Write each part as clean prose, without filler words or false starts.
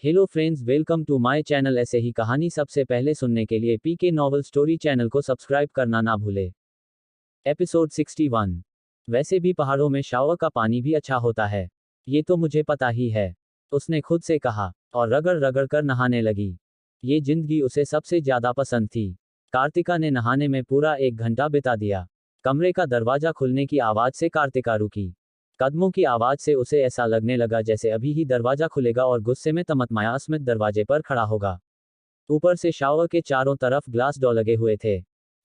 Hello friends, welcome to my channel. ऐसे ही कहानी सबसे पहले सुनने के लिए पीके नॉवल स्टोरी चैनल को सब्सक्राइब करना ना भूले। एपिसोड 61। वैसे भी पहाड़ों में शावर का पानी भी अच्छा होता है, ये तो मुझे पता ही है, उसने खुद से कहा और रगड़ रगड़ कर नहाने लगी। ये जिंदगी उसे सबसे ज्यादा पसंद थी। कार्तिका ने नहाने में पूरा 1 घंटा बिता दिया। कमरे का दरवाजा खुलने की आवाज से कार्तिका रुकी। कदमों की आवाज से उसे ऐसा लगने लगा जैसे अभी ही दरवाजा खुलेगा और गुस्से में तमतमाया अस्मित दरवाजे पर खड़ा होगा। ऊपर से शावर के चारों तरफ ग्लास डोर लगे हुए थे।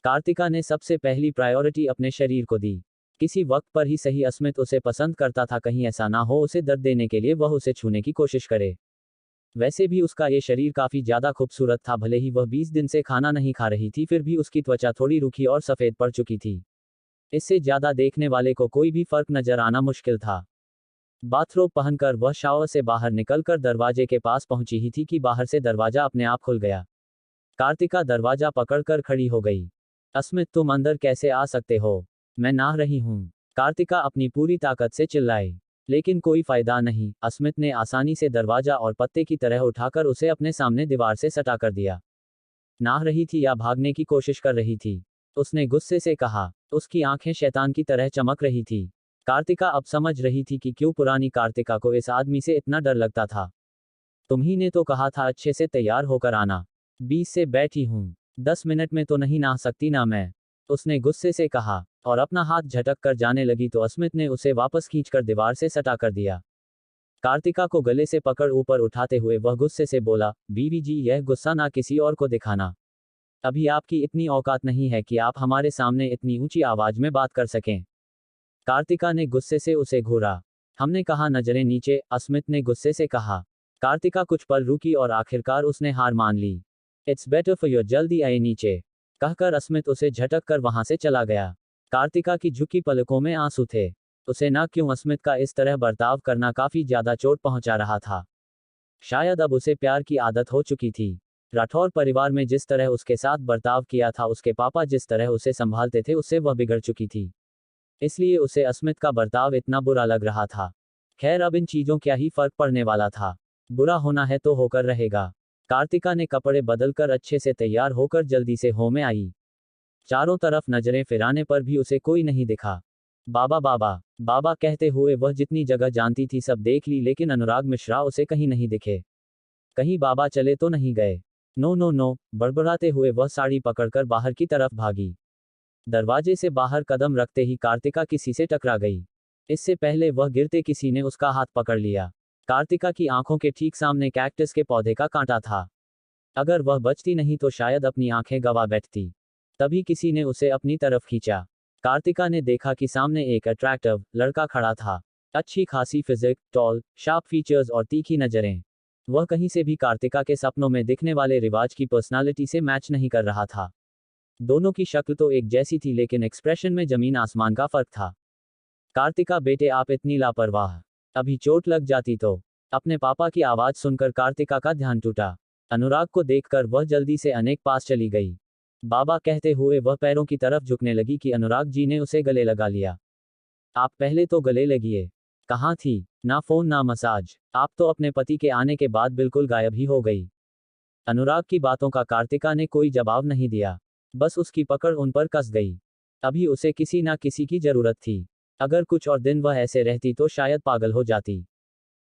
कार्तिका ने सबसे पहली प्रायोरिटी अपने शरीर को दी। किसी वक्त पर ही सही, अस्मित उसे पसंद करता था, कहीं ऐसा ना हो उसे दर्द देने के लिए वह उसे छूने की कोशिश करे। वैसे भी उसका ये शरीर काफी ज्यादा खूबसूरत था। भले ही वह 20 दिन से खाना नहीं खा रही थी, फिर भी उसकी त्वचा थोड़ी रूखी और सफेद पड़ चुकी थी। इससे ज्यादा देखने वाले को कोई भी फर्क नजर आना मुश्किल था। बाथरोब पहनकर वह शावर से बाहर निकलकर दरवाजे के पास पहुंची ही थी कि बाहर से दरवाजा अपने आप खुल गया। कार्तिका दरवाजा पकड़कर खड़ी हो गई। अस्मित, तुम अंदर कैसे आ सकते हो? मैं नहा रही हूं, कार्तिका अपनी पूरी ताकत से चिल्लाई। लेकिन कोई फायदा नहीं। अस्मित ने आसानी से दरवाजा और पत्ते की तरह उठाकर उसे अपने सामने दीवार से सटा कर दिया। नहा रही थी या भागने की कोशिश कर रही थी? उसने गुस्से से कहा। उसकी आंखें शैतान की तरह चमक रही थी। कार्तिका अब समझ रही थी कि क्यों पुरानी कार्तिका को इस आदमी से इतना डर लगता था। तुम्ही ने तो कहा था अच्छे से तैयार होकर आना। 20 से बैठी हूं, 10 मिनट में तो नहीं नहा सकती ना मैं, उसने गुस्से से कहा और अपना हाथ झटक कर जाने लगी तो अस्मित ने उसे वापस खींचकर दीवार से सटा कर दिया। कार्तिका को गले से पकड़ ऊपर उठाते हुए वह गुस्से से बोला, बीवी जी, यह गुस्सा ना किसी और को दिखाना। अभी आपकी इतनी औकात नहीं है कि आप हमारे सामने इतनी ऊंची आवाज में बात कर सकें। कार्तिका ने गुस्से से उसे घूरा। हमने कहा नजरें नीचे, अस्मित ने गुस्से से कहा। कार्तिका कुछ पल रुकी और आखिरकार उसने हार मान ली। इट्स बेटर फॉर योर, जल्दी आए नीचे, कहकर अस्मित उसे झटक कर वहां से चला गया। कार्तिका की झुकी पलकों में आंसू थे। उसे ना क्यों अस्मित का इस तरह बर्ताव करना काफी ज्यादा चोट पहुंचा रहा था। शायद अब उसे प्यार की आदत हो चुकी थी। राठौर परिवार में जिस तरह उसके साथ बर्ताव किया था, उसके पापा जिस तरह उसे संभालते थे, उससे वह बिगड़ चुकी थी। इसलिए उसे अस्मित का बर्ताव इतना बुरा लग रहा था। खैर, अब इन चीजों क्या ही फर्क पड़ने वाला था। बुरा होना है तो होकर रहेगा। कार्तिका ने कपड़े बदलकर अच्छे से तैयार होकर जल्दी से हो में आई। चारों तरफ नजरें फिराने पर भी उसे कोई नहीं दिखा। बाबा बाबा बाबा कहते हुए वह जितनी जगह जानती थी सब देख ली, लेकिन अनुराग मिश्रा उसे कहीं नहीं दिखे। कहीं बाबा चले तो नहीं गए? नो नो नो, बड़बड़ाते हुए वह साड़ी पकड़कर बाहर की तरफ भागी। दरवाजे से बाहर कदम रखते ही कार्तिका किसी से टकरा गई। इससे पहले वह गिरते किसी ने उसका हाथ पकड़ लिया। कार्तिका की आंखों के ठीक सामने कैक्टस के पौधे का कांटा था। अगर वह बचती नहीं तो शायद अपनी आंखें गंवा बैठती। तभी किसी ने उसे अपनी तरफ खींचा। कार्तिका ने देखा कि सामने एक अट्रैक्टिव लड़का खड़ा था। अच्छी खासी फिजिक, टॉल, शार्प फीचर्स और तीखी नजरें। वह कहीं से भी कार्तिका के सपनों में दिखने वाले रिवाज की पर्सनालिटी से मैच नहीं कर रहा था। दोनों की शक्ल तो एक जैसी थी, लेकिन एक्सप्रेशन में जमीन आसमान का फर्क था। कार्तिका बेटे, आप इतनी लापरवाह, अभी चोट लग जाती तो। अपने पापा की आवाज सुनकर कार्तिका का ध्यान टूटा। अनुराग को देखकर वह जल्दी से अनेक पास चली गई। बाबा कहते हुए वह पैरों की तरफ झुकने लगी कि अनुराग जी ने उसे गले लगा लिया। आप पहले तो गले लगिए। कहाँ थी? ना फोन ना मसाज, आप तो अपने पति के आने के बाद बिल्कुल गायब ही हो गई। अनुराग की बातों का कार्तिका ने कोई जवाब नहीं दिया, बस उसकी पकड़ उन पर कस गई। अभी उसे किसी ना किसी की जरूरत थी। अगर कुछ और दिन वह ऐसे रहती तो शायद पागल हो जाती।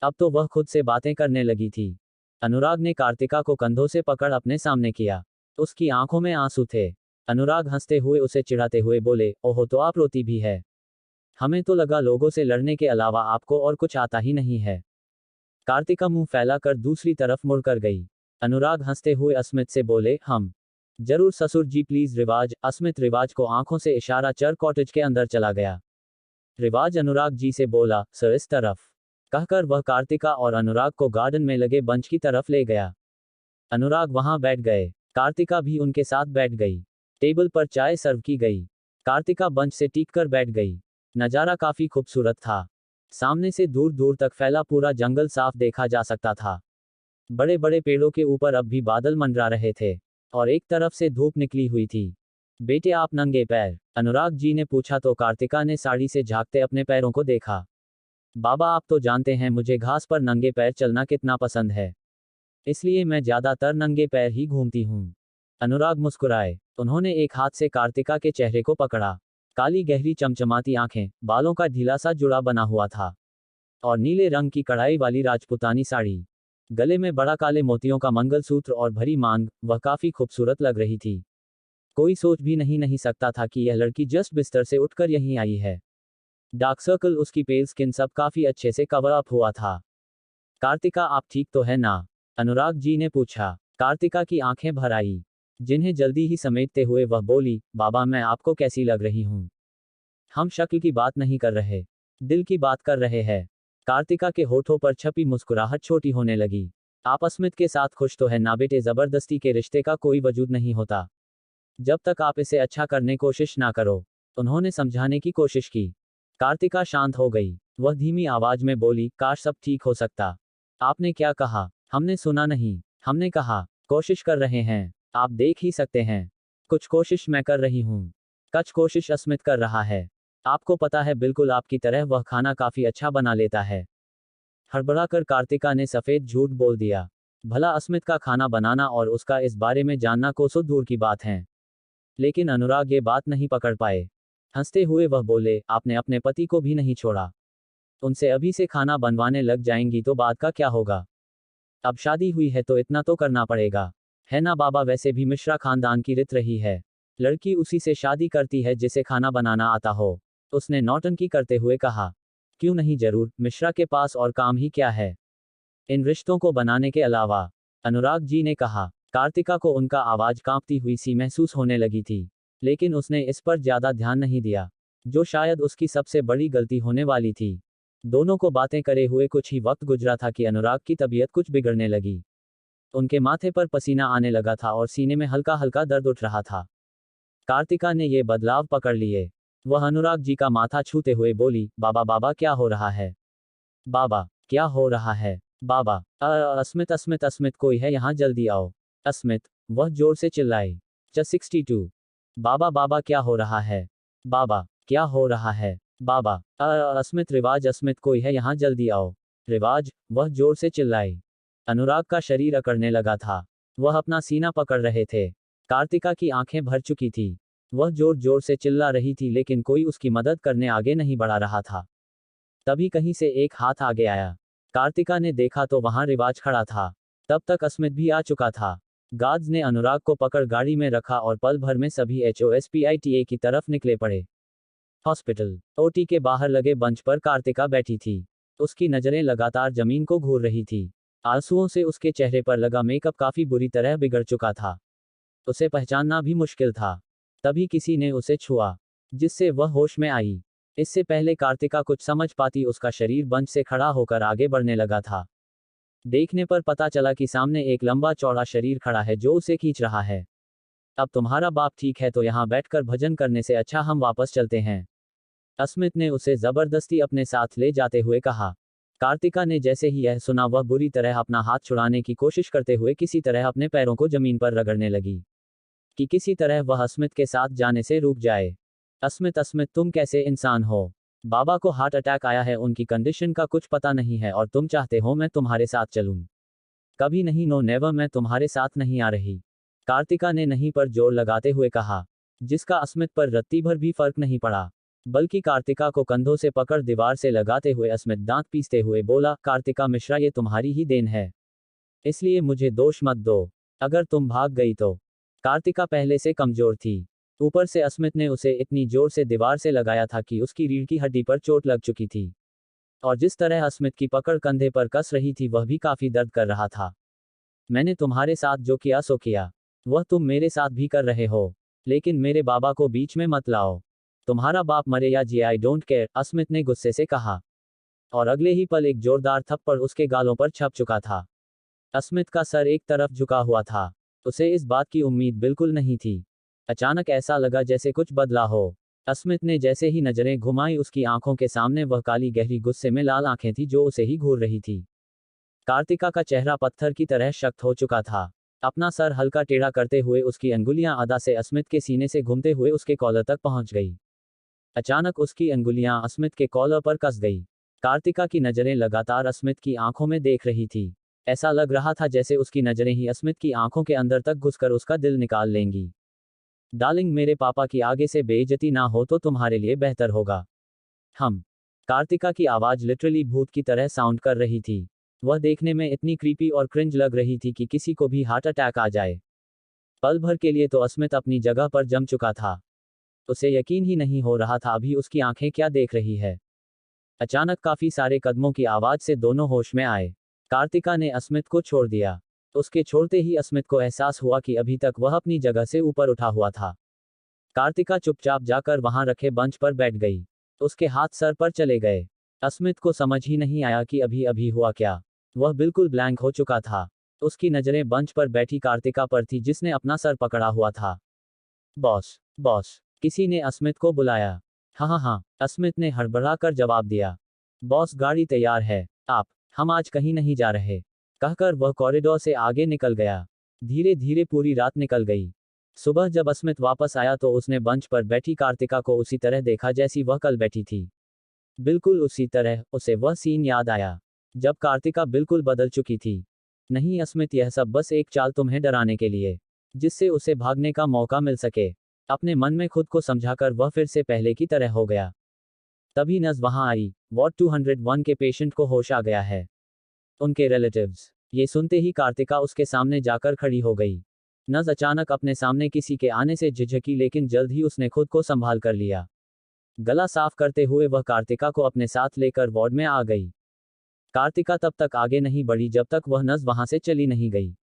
अब तो वह खुद से बातें करने लगी थी। अनुराग ने कार्तिका को कंधों से पकड़ अपने सामने किया। उसकी आंखों में आंसू थे। अनुराग हंसते हुए उसे चिढ़ाते हुए बोले, ओहो, तो आप रोती भी है? हमें तो लगा लोगों से लड़ने के अलावा आपको और कुछ आता ही नहीं है। कार्तिका मुंह फैलाकर दूसरी तरफ मुड़कर गई। अनुराग हंसते हुए अस्मित से बोले, हम जरूर ससुर जी, प्लीज रिवाज। अस्मित रिवाज को आंखों से इशारा चर कॉटेज के अंदर चला गया। रिवाज अनुराग जी से बोला, सर इस तरफ, कहकर वह कार्तिका और अनुराग को गार्डन में लगे बंच की तरफ ले गया। अनुराग वहां बैठ गए। कार्तिका भी उनके साथ बैठ गई। टेबल पर चाय सर्व की गई। कार्तिका बंच से टिककर बैठ गई। नजारा काफी खूबसूरत था। सामने से दूर दूर तक फैला पूरा जंगल साफ देखा जा सकता था। बड़े बड़े पेड़ों के ऊपर अब भी बादल मंडरा रहे थे और एक तरफ से धूप निकली हुई थी। बेटे, आप नंगे पैर? अनुराग जी ने पूछा तो कार्तिका ने साड़ी से झांकते अपने पैरों को देखा। बाबा, आप तो जानते हैं मुझे घास पर नंगे पैर चलना कितना पसंद है। इसलिए मैं ज्यादातर नंगे पैर ही घूमती हूँ। अनुराग मुस्कुराए। उन्होंने एक हाथ से कार्तिका के चेहरे को पकड़ा। काली गहरी चमचमाती आंखें, बालों का ढीला सा जुड़ा बना हुआ था और नीले रंग की कढ़ाई वाली राजपुतानी साड़ी, गले में बड़ा काले मोतियों का मंगलसूत्र और भरी मांग, वह काफी खूबसूरत लग रही थी। कोई सोच भी नहीं सकता था कि यह लड़की जस्ट बिस्तर से उठकर यहीं आई है। डार्क सर्कल, उसकी पेल स्किन, सब काफी अच्छे से कवर अप हुआ था। कार्तिका, आप ठीक तो है ना? अनुराग जी ने पूछा। कार्तिका की आंखें भर आई, जिन्हें जल्दी ही समेटते हुए वह बोली, बाबा मैं आपको कैसी लग रही हूँ? हम शक्ल की बात नहीं कर रहे, दिल की बात कर रहे हैं। कार्तिका के होठों पर छपी मुस्कुराहट छोटी होने लगी। आप अस्मित के साथ खुश तो है ना बेटे? जबरदस्ती के रिश्ते का कोई वजूद नहीं होता जब तक आप इसे अच्छा करने कोशिश ना करो। उन्होंने समझाने की कोशिश की। कार्तिका शांत हो गई। वह धीमी आवाज में बोली, काश सब ठीक हो सकता। आपने क्या कहा? हमने सुना नहीं। हमने कहा, कोशिश कर रहे हैं। आप देख ही सकते हैं। कुछ कोशिश मैं कर रही हूँ, कुछ कोशिश अस्मित कर रहा है। आपको पता है, बिल्कुल आपकी तरह वह खाना काफी अच्छा बना लेता है। हड़बड़ाकर कार्तिका ने सफेद झूठ बोल दिया। भला अस्मित का खाना बनाना और उसका इस बारे में जानना कोसों दूर की बात है। लेकिन अनुराग ये बात नहीं पकड़ पाए। हंसते हुए वह बोले, आपने अपने पति को भी नहीं छोड़ा। उनसे अभी से खाना बनवाने लग जाएंगी तो बात का क्या होगा? अब शादी हुई है तो इतना तो करना पड़ेगा, है ना बाबा? वैसे भी मिश्रा खानदान की रित रही है, लड़की उसी से शादी करती है जिसे खाना बनाना आता हो। उसने नौटंकी करते हुए कहा। क्यों नहीं, जरूर, मिश्रा के पास और काम ही क्या है इन रिश्तों को बनाने के अलावा? अनुराग जी ने कहा। कार्तिका को उनका आवाज कांपती हुई सी महसूस होने लगी थी, लेकिन उसने इस पर ज्यादा ध्यान नहीं दिया, जो शायद उसकी सबसे बड़ी गलती होने वाली थी। दोनों को बातें करे हुए कुछ ही वक्त गुजरा था कि अनुराग की तबीयत कुछ बिगड़ने लगी। उनके माथे पर पसीना आने लगा था और सीने में हल्का हल्का दर्द उठ रहा था। कार्तिका ने ये बदलाव पकड़ लिए। वह अनुराग जी का माथा छूते हुए बोली, बाबा बाबा क्या हो रहा है? बाबा क्या हो रहा है? बाबा, अस्मित अस्मित अस्मित, कोई है यहाँ, जल्दी आओ। अस्मित, वह जोर से चिल्लाई। 62। बाबा बाबा क्या हो रहा है? बाबा क्या हो रहा है? बाबा, अस्मित, रिवाज, अस्मित, कोई है यहाँ, जल्दी आओ। रिवाज, वह जोर से चिल्लाई। अनुराग का शरीर अकड़ने लगा था। वह अपना सीना पकड़ रहे थे। कार्तिका की आंखें भर चुकी थी। वह जोर जोर से चिल्ला रही थी, लेकिन कोई उसकी मदद करने आगे नहीं बढ़ा रहा था। तभी कहीं से एक हाथ आगे आया। कार्तिका ने देखा तो वहां रिवाज खड़ा था। तब तक अस्मित भी आ चुका था। गार्ड्स ने अनुराग को पकड़ गाड़ी में रखा और पल भर में सभी HOSPITA की तरफ निकले पड़े। हॉस्पिटल OT के बाहर लगे बंच पर कार्तिका बैठी थी। उसकी नजरें लगातार जमीन को घूर रही थी। आंसुओं से उसके चेहरे पर लगा मेकअप काफी बुरी तरह बिगड़ चुका था। उसे पहचानना भी मुश्किल था। तभी किसी ने उसे छुआ, जिससे वह होश में आई। इससे पहले कार्तिका कुछ समझ पाती, उसका शरीर बंच से खड़ा होकर आगे बढ़ने लगा था। देखने पर पता चला कि सामने एक लंबा चौड़ा शरीर खड़ा है जो उसे खींच रहा है। अब तुम्हारा बाप ठीक है तो यहाँ बैठकर भजन करने से अच्छा हम वापस चलते हैं, अस्मित ने उसे जबरदस्ती अपने साथ ले जाते हुए कहा। कार्तिका ने जैसे ही यह सुना, वह बुरी तरह अपना हाथ छुड़ाने की कोशिश करते हुए किसी तरह अपने पैरों को जमीन पर रगड़ने लगी, कि किसी तरह वह अस्मित के साथ जाने से रुक जाए। अस्मित, अस्मित, तुम कैसे इंसान हो? बाबा को हार्ट अटैक आया है, उनकी कंडीशन का कुछ पता नहीं है और तुम चाहते हो मैं तुम्हारे साथ चलूं? कभी नहीं, नो नेवर, मैं तुम्हारे साथ नहीं आ रही। कार्तिका ने नहीं पर जोर लगाते हुए कहा, जिसका अस्मित पर रत्ती भर भी फर्क नहीं पड़ा। बल्कि कार्तिका को कंधों से पकड़ दीवार से लगाते हुए अस्मित दांत पीसते हुए बोला, कार्तिका मिश्रा, ये तुम्हारी ही देन है, इसलिए मुझे दोष मत दो। अगर तुम भाग गई तो। कार्तिका पहले से कमजोर थी, ऊपर से अस्मित ने उसे इतनी जोर से दीवार से लगाया था कि उसकी रीढ़ की हड्डी पर चोट लग चुकी थी। और जिस तरह अस्मित की पकड़ कंधे पर कस रही थी, वह भी काफी दर्द कर रहा था। मैंने तुम्हारे साथ जो किया सो किया, वह तुम मेरे साथ भी कर रहे हो, लेकिन मेरे बाबा को बीच में मत लाओ। तुम्हारा बाप मरे या जिए, आई डोंट केयर, अस्मित ने गुस्से से कहा। और अगले ही पल एक जोरदार थप्पड़ उसके गालों पर छप चुका था। अस्मित का सर एक तरफ झुका हुआ था। उसे इस बात की उम्मीद बिल्कुल नहीं थी। अचानक ऐसा लगा जैसे कुछ बदला हो। अस्मित ने जैसे ही नजरें घुमाई, उसकी आंखों के सामने वह काली गहरी गुस्से में लाल आंखें थी जो उसे ही घूर रही थी। कार्तिका का चेहरा पत्थर की तरह सख्त हो चुका था। अपना सर हल्का टेढ़ा करते हुए उसकी अंगुलियां अदा से अस्मित के सीने से घूमते हुए उसके कॉलर तक पहुंच गई। अचानक उसकी अंगुलियां अस्मित के कॉलर पर कस गई। कार्तिका की नजरें लगातार अस्मित की आंखों में देख रही थी। ऐसा लग रहा था जैसे उसकी नजरें ही अस्मित की आंखों के अंदर तक घुसकर उसका दिल निकाल लेंगी। डार्लिंग, मेरे पापा की आगे से बेइज्जती ना हो तो तुम्हारे लिए बेहतर होगा। हम। कार्तिका की आवाज लिटरली भूत की तरह साउंड कर रही थी। वह देखने में इतनी क्रीपी और क्रिंज लग रही थी कि किसी को भी हार्ट अटैक आ जाए। पल भर के लिए तो अस्मित अपनी जगह पर जम चुका था। उसे यकीन ही नहीं हो रहा था अभी उसकी आंखें क्या देख रही है। अचानक काफी सारे कदमों की आवाज से दोनों होश में आए। कार्तिका ने अस्मित को छोड़ दिया। उसके छोड़ते ही अस्मित को एहसास हुआ कि अभी तक वह अपनी जगह से ऊपर उठा हुआ था। कार्तिका चुपचाप जाकर वहां रखे बंच पर बैठ गई। उसके हाथ सर पर चले गए। अस्मित को समझ ही नहीं आया कि अभी अभी हुआ क्या। वह बिल्कुल ब्लैंक हो चुका था। उसकी नजरें बंच पर बैठी कार्तिका पर थी जिसने अपना सर पकड़ा हुआ था। बॉस, बॉस, किसी ने अस्मित को बुलाया। हाँ हाँ हाँ, अस्मित ने हड़बड़ाकर जवाब दिया। बॉस, गाड़ी तैयार है। हम आज कहीं नहीं जा रहे, कहकर वह कॉरिडोर से आगे निकल गया। धीरे धीरे पूरी रात निकल गई। सुबह जब अस्मित वापस आया तो उसने बंच पर बैठी कार्तिका को उसी तरह देखा जैसी वह कल बैठी थी। बिल्कुल उसी तरह उसे वह सीन याद आया जब कार्तिका बिल्कुल बदल चुकी थी। नहीं अस्मित, यह सब बस एक चाल तुम्हें डराने के लिए, जिससे उसे भागने का मौका मिल सके। अपने मन में खुद को समझाकर वह फिर से पहले की तरह हो गया। तभी नज वहां आई। वार्ड 201 के पेशेंट को होश आ गया है। उनके रिलेटिव्स। ये सुनते ही कार्तिका उसके सामने जाकर खड़ी हो गई। नज अचानक अपने सामने किसी के आने से झिझकी, लेकिन जल्द ही उसने खुद को संभाल कर लिया। गला साफ करते हुए वह कार्तिका को अपने साथ लेकर वार्ड में आ गई। कार्तिका तब तक आगे नहीं बढ़ी जब तक वह नज वहां से चली नहीं गई।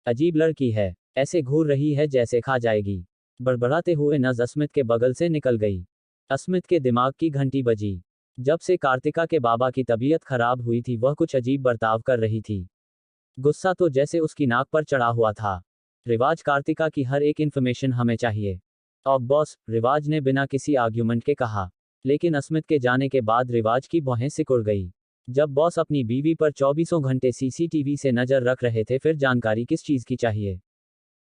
अजीब लड़की है, ऐसे घूर रही है जैसे खा जाएगी। बड़बड़ाते हुए नज अस्मित के बगल से निकल गई। अस्मित के दिमाग की घंटी बजी। जब से कार्तिका के बाबा की तबीयत खराब हुई थी वह कुछ अजीब बर्ताव कर रही थी। गुस्सा तो जैसे उसकी नाक पर चढ़ा हुआ था। रिवाज, कार्तिका की हर एक इंफॉर्मेशन हमें चाहिए। और बॉस, रिवाज ने बिना किसी आर्ग्यूमेंट के कहा। लेकिन अस्मित के जाने के बाद रिवाज की भौहें सिकुड़ गई। जब बॉस अपनी बीवी पर 24 घंटे सीसीटीवी से नजर रख रहे थे फिर जानकारी किस चीज की चाहिए।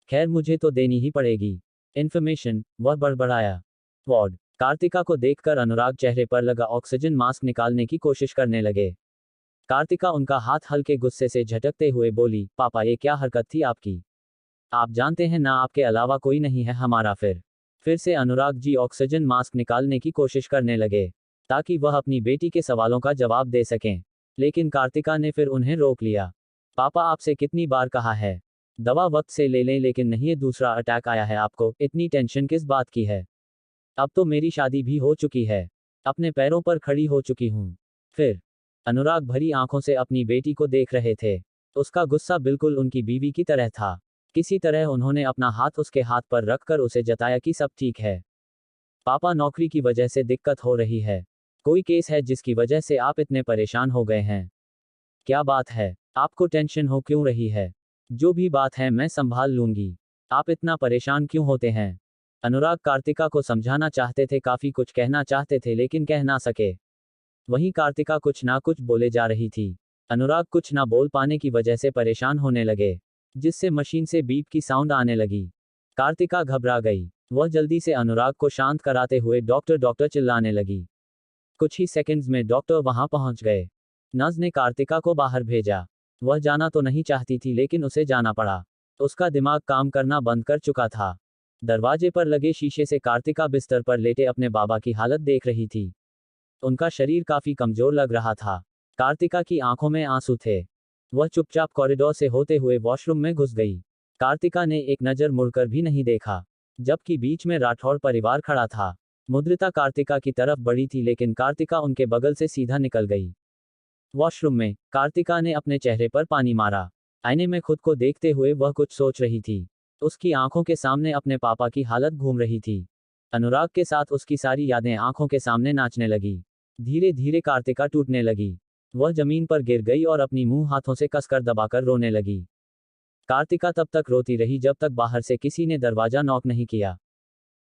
खैर, मुझे तो देनी ही पड़ेगी इंफॉर्मेशन, वह बड़बड़ाया। वार्ड। कार्तिका को देखकर अनुराग चेहरे पर लगा ऑक्सीजन मास्क निकालने की कोशिश करने लगे। कार्तिका उनका हाथ हल्के गुस्से से झटकते हुए बोली, पापा ये क्या हरकत थी आपकी? आप जानते हैं ना आपके अलावा कोई नहीं है हमारा। फिर से अनुराग जी ऑक्सीजन मास्क निकालने की कोशिश करने लगे ताकि वह अपनी बेटी के सवालों का जवाब दे सकें। लेकिन कार्तिका ने फिर उन्हें रोक लिया। पापा, आपसे कितनी बार कहा है दवा वक्त से ले लें, लेकिन नहीं, ये दूसरा अटैक आया है आपको, इतनी टेंशन किस बात की है? अब तो मेरी शादी भी हो चुकी है, अपने पैरों पर खड़ी हो चुकी हूं। फिर अनुराग भरी आंखों से अपनी बेटी को देख रहे थे। उसका गुस्सा बिल्कुल उनकी बीवी की तरह था। किसी तरह उन्होंने अपना हाथ उसके हाथ पर रखकर उसे जताया कि सब ठीक है। पापा, नौकरी की वजह से दिक्कत हो रही है। कोई केस है जिसकी वजह से आप इतने परेशान हो गए हैं? क्या बात है, आपको टेंशन हो क्यों रही है? जो भी बात है मैं संभाल लूंगी, आप इतना परेशान क्यों होते हैं? अनुराग कार्तिका को समझाना चाहते थे, काफी कुछ कहना चाहते थे लेकिन कह ना सके। वहीं कार्तिका कुछ ना कुछ बोले जा रही थी। अनुराग कुछ ना बोल पाने की वजह से परेशान होने लगे, जिससे मशीन से बीप की साउंड आने लगी। कार्तिका घबरा गई। वह जल्दी से अनुराग को शांत कराते हुए डॉक्टर डॉक्टर चिल्लाने लगी। कुछ ही सेकंड्स में डॉक्टर वहां पहुंच गए। नज ने कार्तिका को बाहर भेजा। वह जाना तो नहीं चाहती थी लेकिन उसे जाना पड़ा। उसका दिमाग काम करना बंद कर चुका था। दरवाजे पर लगे शीशे से कार्तिका बिस्तर पर लेटे अपने बाबा की हालत देख रही थी। उनका शरीर काफी कमजोर लग रहा था। कार्तिका की आंखों में आंसू थे। वह चुपचाप कॉरिडोर से होते हुए वॉशरूम में घुस गई। कार्तिका ने एक नजर मुड़कर भी नहीं देखा, जबकि बीच में राठौड़ परिवार खड़ा था। मुद्रिता कार्तिका की तरफ बढ़ी थी लेकिन कार्तिका उनके बगल से सीधा निकल गई। वॉशरूम में कार्तिका ने अपने चेहरे पर पानी मारा। आईने में खुद को देखते हुए वह कुछ सोच रही थी। उसकी आंखों के सामने अपने पापा की हालत घूम रही थी। अनुराग के साथ उसकी सारी यादें आंखों के सामने नाचने लगी। धीरे धीरे कार्तिका टूटने लगी। वह जमीन पर गिर गई और अपनी मुंह हाथों से कसकर दबाकर रोने लगी। कार्तिका तब तक रोती रही जब तक बाहर से किसी ने दरवाजा नॉक नहीं किया।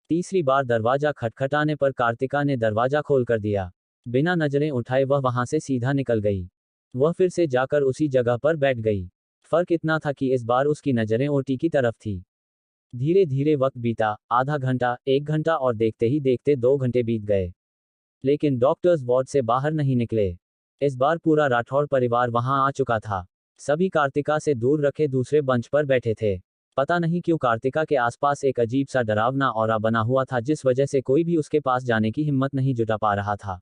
तीसरी बार दरवाजा खटखटाने पर कार्तिका ने दरवाजा खोल कर दिया। बिना नजरें उठाए वह वहां से सीधा निकल गई। वह फिर से जाकर उसी जगह पर बैठ गई। फर्क इतना था कि इस बार उसकी नजरें ओटी की तरफ थी। धीरे धीरे वक्त बीता, आधा घंटा, 1 घंटा और देखते ही देखते 2 घंटे बीत गए। लेकिन डॉक्टर्स वार्ड से बाहर नहीं निकले। इस बार पूरा राठौड़ परिवार वहां आ चुका था। सभी कार्तिका से दूर रखे दूसरे बेंच पर बैठे थे। पता नहीं क्यों कार्तिका के आसपास एक अजीब सा डरावना ऑरा बना हुआ था, जिस वजह से कोई भी उसके पास जाने की हिम्मत नहीं जुटा पा रहा था।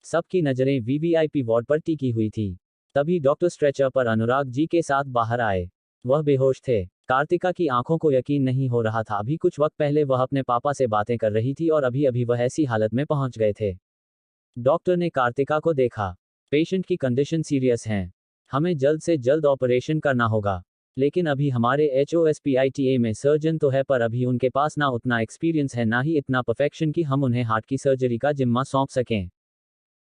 सबकी नजरें वीवीआईपी वार्ड पर टिकी हुई थी। तभी डॉक्टर स्ट्रेचर पर अनुराग जी के साथ बाहर आए। वह बेहोश थे। कार्तिका की आंखों को यकीन नहीं हो रहा था। अभी कुछ वक्त पहले वह अपने पापा से बातें कर रही थी और अभी अभी वह ऐसी हालत में पहुंच गए थे। डॉक्टर ने कार्तिका को देखा। पेशेंट की कंडीशन सीरियस है, हमें जल्द से जल्द ऑपरेशन करना होगा। लेकिन अभी हमारे HOSPITA में सर्जन तो है, पर अभी उनके पास ना उतना एक्सपीरियंस है, ना ही इतना परफेक्शन कि हम उन्हें हार्ट की सर्जरी का जिम्मा सौंप सकें।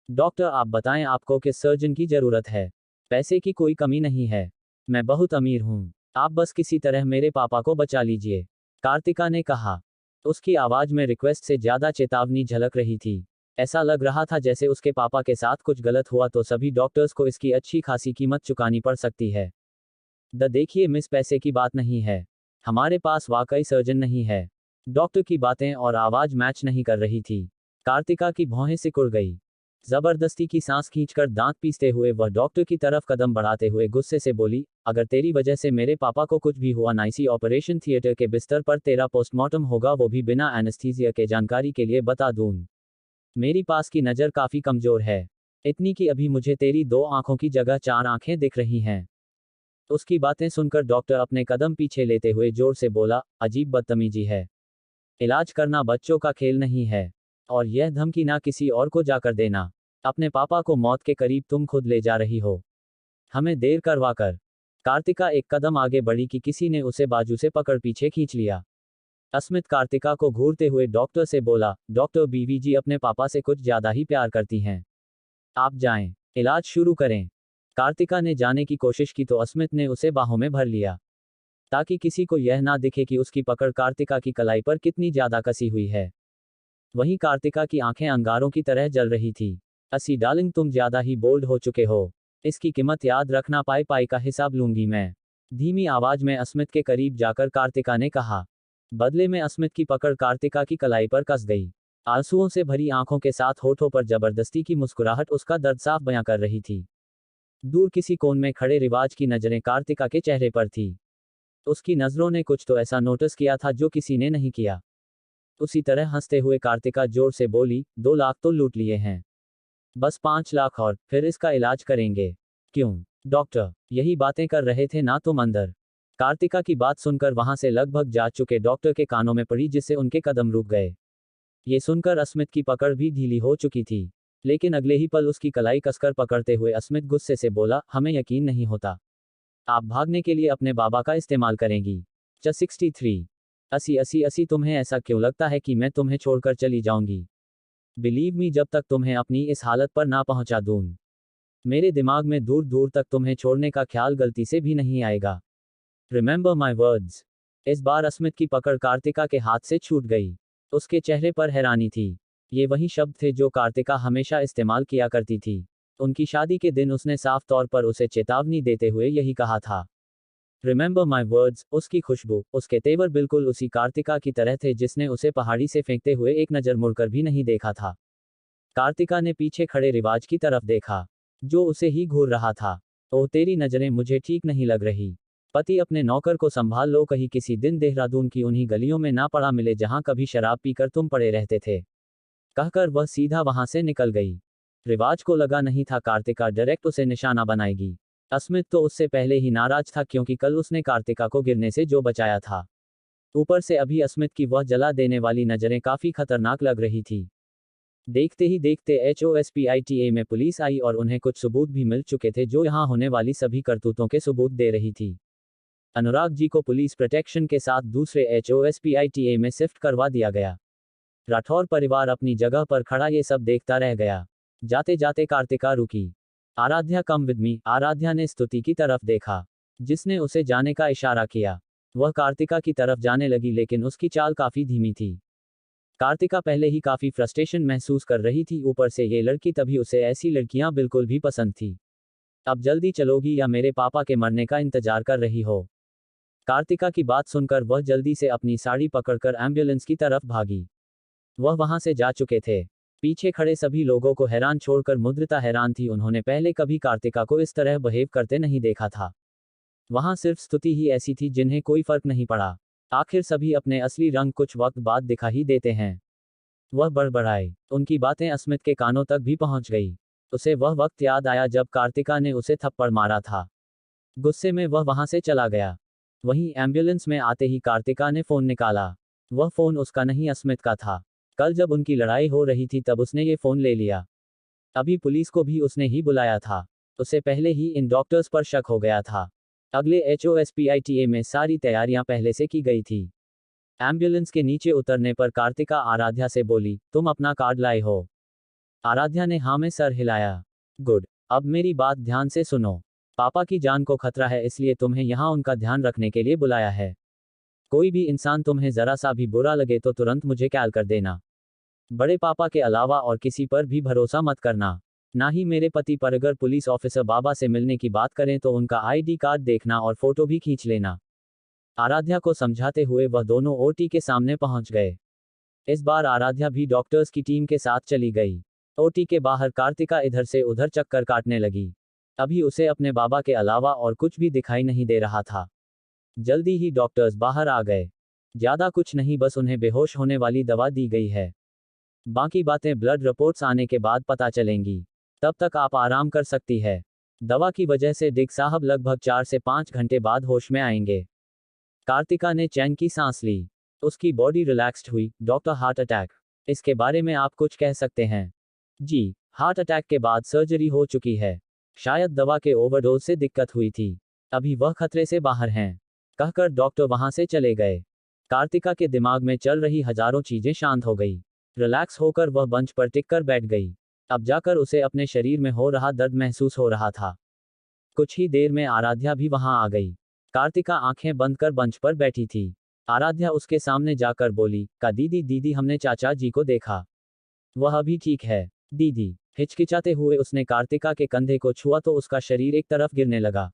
डॉक्टर, आप बताएं आपको किस सर्जन की जरूरत है। पैसे की कोई कमी नहीं है, मैं बहुत अमीर हूं, आप बस किसी तरह मेरे पापा को बचा लीजिए, कार्तिका ने कहा। उसकी आवाज में रिक्वेस्ट से ज्यादा चेतावनी झलक रही थी। ऐसा लग रहा था जैसे उसके पापा के साथ कुछ गलत हुआ तो सभी डॉक्टर्स को इसकी अच्छी खासी कीमत चुकानी पड़ सकती है। देखिए मिस, पैसे की बात नहीं है, हमारे पास वाकई सर्जन नहीं है। डॉक्टर की बातें और आवाज मैच नहीं कर रही थी। कार्तिका की भौहें सिकुड़ गई। जबरदस्ती की सांस खींचकर दांत पीसते हुए वह डॉक्टर की तरफ कदम बढ़ाते हुए गुस्से से बोली, अगर तेरी वजह से मेरे पापा को कुछ भी हुआ, नाइसी ऑपरेशन थिएटर के बिस्तर पर तेरा पोस्टमार्टम होगा, वो भी बिना एनेस्थीसिया के। जानकारी के लिए बता दूं, मेरी पास की नज़र काफ़ी कमज़ोर है, इतनी कि अभी मुझे तेरी 2 आंखों की जगह 4 आंखें दिख रही हैं। उसकी बातें सुनकर डॉक्टर अपने कदम पीछे लेते हुए जोर से बोला, अजीब बदतमीजी है। इलाज करना बच्चों का खेल नहीं है, और यह धमकी ना किसी और को जाकर देना। अपने पापा को मौत के करीब तुम खुद ले जा रही हो, हमें देर करवा कर। कार्तिका एक कदम आगे बढ़ी कि किसी ने उसे बाजू से पकड़ पीछे खींच लिया। अस्मित कार्तिका को घूरते हुए डॉक्टर से बोला, डॉक्टर बीवी जी अपने पापा से कुछ ज्यादा ही प्यार करती हैं, आप जाएं, इलाज शुरू करें। कार्तिका ने जाने की कोशिश की तो अस्मित ने उसे बाहों में भर लिया, ताकि किसी को यह ना दिखे कि उसकी पकड़ कार्तिका की कलाई पर कितनी ज्यादा कसी हुई है। वहीं कार्तिका की आंखें अंगारों की तरह जल रही थी। असी डार्लिंग, तुम ज्यादा ही बोल्ड हो चुके हो, इसकी कीमत याद रखना, पाई पाई का हिसाब लूंगी मैं। धीमी आवाज में अस्मित के करीब जाकर कार्तिका ने कहा। बदले में अस्मित की पकड़ कार्तिका की कलाई पर कस गई। आंसुओं से भरी आंखों के साथ होठों पर जबरदस्ती की मुस्कुराहट उसका दर्द साफ बयां कर रही थी। दूर किसी कोन में खड़े रिवाज की नजरें कार्तिका के चेहरे पर थी। उसकी नजरों ने कुछ तो ऐसा नोटिस किया था जो किसी ने नहीं किया। उसी तरह हंसते हुए कार्तिका जोर से बोली, 2 लाख तो लूट लिए हैं, बस 5 लाख और, फिर इसका इलाज करेंगे। क्यों डॉक्टर, यही बातें कर रहे थे ना तुम अंदर। कार्तिका की बात सुनकर वहां से लगभग जा चुके डॉक्टर के कानों में पड़ी, जिससे उनके कदम रुक गए। ये सुनकर अस्मित की पकड़ भी ढीली हो चुकी थी, लेकिन अगले ही पल उसकी कलाई कसकर पकड़ते हुए अस्मित गुस्से से बोला, हमें यकीन नहीं होता, आप भागने के लिए अपने बाबा का इस्तेमाल करेंगी। 63 80 तुम्हें ऐसा क्यों लगता है कि मैं तुम्हें छोड़कर चली जाऊंगी? बिलीव मी, जब तक तुम्हें अपनी इस हालत पर ना पहुंचा दूं, मेरे दिमाग में दूर दूर तक तुम्हें छोड़ने का ख्याल गलती से भी नहीं आएगा। Remember my words. इस बार अस्मित की पकड़ कार्तिका के हाथ से छूट गई। उसके चेहरे पर हैरानी थी। ये वही शब्द थे जो कार्तिका हमेशा इस्तेमाल किया करती थी। उनकी शादी के दिन उसने साफ तौर पर उसे चेतावनी देते हुए यही कहा था। Remember my words. उसकी खुशबू, उसके तेवर बिल्कुल उसी कार्तिका की तरह थे जिसने उसे पहाड़ी से फेंकते हुए एक नज़र मुड़कर भी नहीं देखा था। कार्तिका ने पीछे खड़े रिवाज की तरफ देखा, जो उसे ही घूर रहा था। ओह, तेरी नजरें मुझे ठीक नहीं लग रही। पति, अपने नौकर को संभाल लो, कहीं किसी दिन देहरादून की उन्हीं गलियों में ना पड़ा मिले जहां कभी शराब पीकर तुम पड़े रहते थे। कहकर वह सीधा वहां से निकल गई। रिवाज को लगा नहीं था कार्तिका डायरेक्ट उसे निशाना बनाएगी। अस्मित तो उससे पहले ही नाराज था, क्योंकि कल उसने कार्तिका को गिरने से जो बचाया था। ऊपर से अभी अस्मित की वह जला देने वाली नजरें काफी खतरनाक लग रही थी। देखते ही देखते HOSPITA में पुलिस आई और उन्हें कुछ सबूत भी मिल चुके थे जो यहां होने वाली सभी करतूतों के सबूत दे रही थी। अनुराग जी को पुलिस प्रोटेक्शन के साथ दूसरे HOSPITA में शिफ्ट करवा दिया गया। राठौर परिवार अपनी जगह पर खड़ा ये सब देखता रह गया। जाते जाते कार्तिका रुकी। Aaradhya, come with me. Aaradhya ने स्तुति की तरफ देखा, जिसने उसे जाने का इशारा किया। वह कार्तिका की तरफ जाने लगी, लेकिन उसकी चाल काफी धीमी थी। कार्तिका पहले ही काफी फ्रस्ट्रेशन महसूस कर रही थी, ऊपर से ये लड़की, तभी उसे ऐसी लड़कियां बिल्कुल भी पसंद थी। अब जल्दी चलोगी या मेरे पापा के मरने का इंतजार कर रही हो? कार्तिका की बात सुनकर वह जल्दी से अपनी साड़ी पकड़कर एम्बुलेंस की तरफ भागी। वह वहां से जा चुके थे। पीछे खड़े सभी लोगों को हैरान छोड़कर मुद्रिता हैरान थी, उन्होंने पहले कभी कार्तिका को इस तरह बिहेव करते नहीं देखा था। वहां सिर्फ स्तुति ही ऐसी थी जिन्हें कोई फर्क नहीं पड़ा। आखिर सभी अपने असली रंग कुछ वक्त बाद दिखा ही देते हैं। वह बड़बड़ाए। उनकी बातें अस्मित के कानों तक भी पहुंच गई। उसे वह वक्त याद आया जब कार्तिका ने उसे थप्पड़ मारा था। गुस्से में वह वहां से चला गया। वहीं एम्बुलेंस में आते ही कार्तिका ने फोन निकाला। वह फोन उसका नहीं अस्मित का था। कल जब उनकी लड़ाई हो रही थी तब उसने ये फोन ले लिया। अभी पुलिस को भी उसने ही बुलाया था। उसे पहले ही इन डॉक्टर्स पर शक हो गया था। अगले HOSPITA में सारी तैयारियां पहले से की गई थी। एम्बुलेंस के नीचे उतरने पर कार्तिका आराध्या से बोली, तुम अपना कार्ड लाए हो? आराध्या ने हाँ में सर हिलाया। गुड। अब मेरी बात ध्यान से सुनो। पापा की जान को खतरा है, इसलिए तुम्हें यहाँ उनका ध्यान रखने के लिए बुलाया है। कोई भी इंसान तुम्हें जरा सा भी बुरा लगे तो तुरंत मुझे कॉल कर देना। बड़े पापा के अलावा और किसी पर भी भरोसा मत करना, ना ही मेरे पति पर। अगर पुलिस ऑफिसर बाबा से मिलने की बात करें तो उनका ID कार्ड देखना और फोटो भी खींच लेना। आराध्या को समझाते हुए वह दोनों OT के सामने पहुंच गए। इस बार आराध्या भी डॉक्टर्स की टीम के साथ चली गई। OT के बाहर कार्तिका इधर से उधर चक्कर काटने लगी। अभी उसे अपने बाबा के अलावा और कुछ भी दिखाई नहीं दे रहा था। जल्दी ही डॉक्टर्स बाहर आ गए। ज्यादा कुछ नहीं, बस उन्हें बेहोश होने वाली दवा दी गई है। बाकी बातें ब्लड रिपोर्ट्स आने के बाद पता चलेंगी। तब तक आप आराम कर सकती है। दवा की वजह से डिग साहब लगभग 4 से 5 घंटे बाद होश में आएंगे। कार्तिका ने चैन की सांस ली। उसकी बॉडी रिलैक्स्ड हुई। डॉक्टर, हार्ट अटैक, इसके बारे में आप कुछ कह सकते हैं? जी, हार्ट अटैक के बाद सर्जरी हो चुकी है। शायद दवा के ओवरडोज से दिक्कत हुई थी। अभी वह खतरे से बाहर हैं, कहकर डॉक्टर वहां से चले गए। कार्तिका के दिमाग में चल रही हजारों चीजें शांत हो गई। रिलैक्स होकर वह बेंच पर टिककर बैठ गई। अब जाकर उसे अपने शरीर में हो रहा दर्द महसूस हो रहा था। कुछ ही देर में आराध्या भी वहां आ गई। कार्तिका आंखें बंद कर बेंच पर बैठी थी। आराध्या उसके सामने जाकर बोली, का दीदी दीदी, हमने चाचा जी को देखा। वह अभी ठीक है दीदी। हिचकिचाते हुए उसने कार्तिका के कंधे को छुआ तो उसका शरीर एक तरफ गिरने लगा।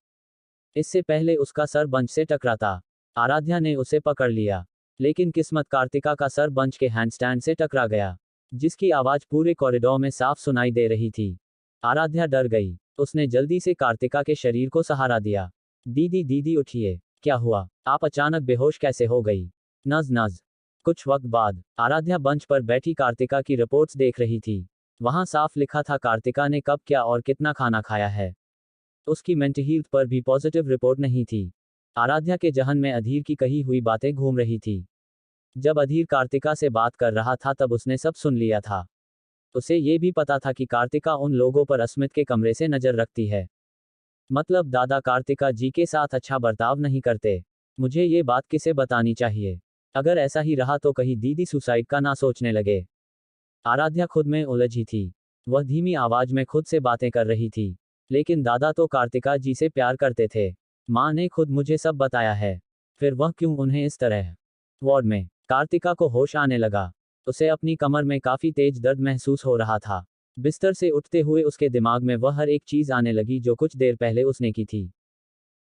इससे पहले उसका सर बेंच से टकराता। आराध्या ने उसे पकड़ लिया, लेकिन किस्मत कार्तिका का सर बेंच के हैंडस्टैंड से टकरा गया, जिसकी आवाज पूरे कॉरिडोर में साफ सुनाई दे रही थी। आराध्या डर गई। उसने जल्दी से कार्तिका के शरीर को सहारा दिया। दीदी दीदी उठिए, क्या हुआ? आप अचानक बेहोश कैसे हो गई? नज नज। कुछ वक्त बाद आराध्या बेंच पर बैठी कार्तिका की रिपोर्ट्स देख रही थी। वहां साफ लिखा था कार्तिका ने कब, क्या और कितना खाना खाया है। उसकी मेंटल हेल्थ पर भी पॉजिटिव रिपोर्ट नहीं थी। आराध्या के जहन में अधीर की कही हुई बातें घूम रही थी। जब अधीर कार्तिका से बात कर रहा था तब उसने सब सुन लिया था। उसे ये भी पता था कि कार्तिका उन लोगों पर अस्मित के कमरे से नजर रखती है। मतलब दादा कार्तिका जी के साथ अच्छा बर्ताव नहीं करते। मुझे ये बात किसे बतानी चाहिए? अगर ऐसा ही रहा तो कहीं दीदी सुसाइड का ना सोचने लगे। आराध्या खुद में उलझी थी। वह धीमी आवाज में खुद से बातें कर रही थी। लेकिन दादा तो कार्तिका जी से प्यार करते थे। माँ ने खुद मुझे सब बताया है। फिर वह क्यों उन्हें इस तरह? वार्ड में कार्तिका को होश आने लगा। उसे अपनी कमर में काफी तेज दर्द महसूस हो रहा था। बिस्तर से उठते हुए उसके दिमाग में वह हर एक चीज आने लगी जो कुछ देर पहले उसने की थी।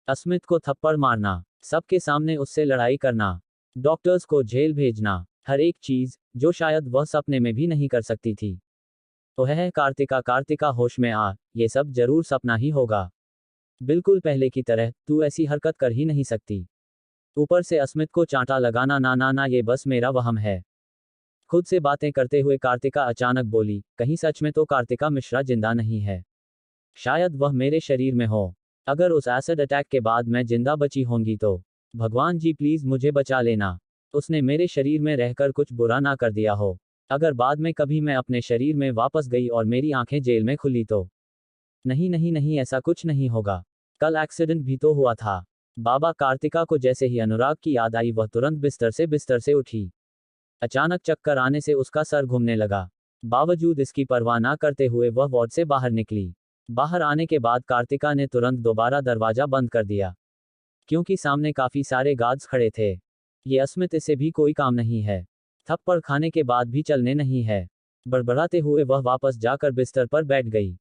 अस्मित को थप्पड़ मारना, सबके सामने उससे लड़ाई करना, डॉक्टर्स को जेल भेजना, हर एक चीज जो शायद वह सपने में भी नहीं कर सकती थी। ओह कार्तिका, कार्तिका होश में आ, ये सब जरूर सपना ही होगा। बिल्कुल पहले की तरह तू ऐसी हरकत कर ही नहीं सकती। ऊपर से अस्मित को चांटा लगाना, ना ना ना, ये बस मेरा वहम है। खुद से बातें करते हुए कार्तिका अचानक बोली, कहीं सच में तो कार्तिका मिश्रा जिंदा नहीं है? शायद वह मेरे शरीर में हो। अगर उस एसिड अटैक के बाद मैं जिंदा बची होंगी तो भगवान जी प्लीज मुझे बचा लेना। उसने मेरे शरीर में रहकर कुछ बुरा ना कर दिया हो। अगर बाद में कभी मैं अपने शरीर में वापस गई और मेरी आंखें जेल में खुली तो? नहीं नहीं नहीं, ऐसा कुछ नहीं होगा। कल एक्सीडेंट भी तो हुआ था। बाबा। कार्तिका को जैसे ही अनुराग की याद आई वह तुरंत बिस्तर से उठी। अचानक चक्कर आने से उसका सर घूमने लगा। बावजूद इसकी परवाह ना करते हुए वह वार्ड से बाहर निकली। बाहर आने के बाद कार्तिका ने तुरंत दोबारा दरवाजा बंद कर दिया, क्योंकि सामने काफी सारे गार्ड्स खड़े थे। ये अस्मित, इसे भी कोई काम नहीं है। थप्पड़ खाने के बाद भी चलने नहीं है। बड़बड़ाते हुए वह वापस जाकर बिस्तर पर बैठ गई।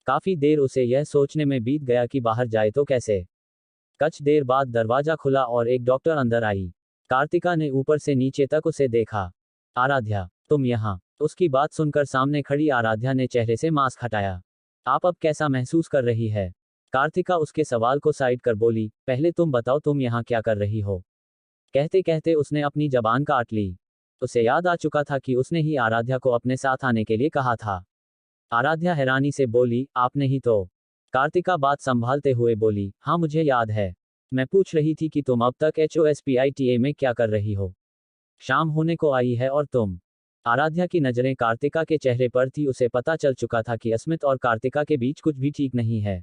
काफी देर उसे यह सोचने में बीत गया कि बाहर जाए तो कैसे। कुछ देर बाद दरवाजा खुला और एक डॉक्टर अंदर आई। कार्तिका ने ऊपर से नीचे तक उसे देखा। आराध्या तुम यहाँ। उसकी बात सुनकर सामने खड़ी आराध्या ने चेहरे से मास्क हटाया। आप अब कैसा महसूस कर रही है? कार्तिका उसके सवाल को साइड कर बोली, पहले तुम बताओ तुम यहाँ क्या कर रही हो? कहते कहते उसने अपनी जबान काट ली। उसे याद आ चुका था कि उसने ही आराध्या को अपने साथ आने के लिए कहा था। आराध्या हैरानी से बोली, आपने ही तो। कार्तिका बात संभालते हुए बोली, हाँ मुझे याद है। मैं पूछ रही थी कि तुम अब तक HOSPITA में क्या कर रही हो? शाम होने को आई है और तुम। आराध्या की नजरें कार्तिका के चेहरे पर थी। उसे पता चल चुका था कि अस्मित और कार्तिका के बीच कुछ भी ठीक नहीं है।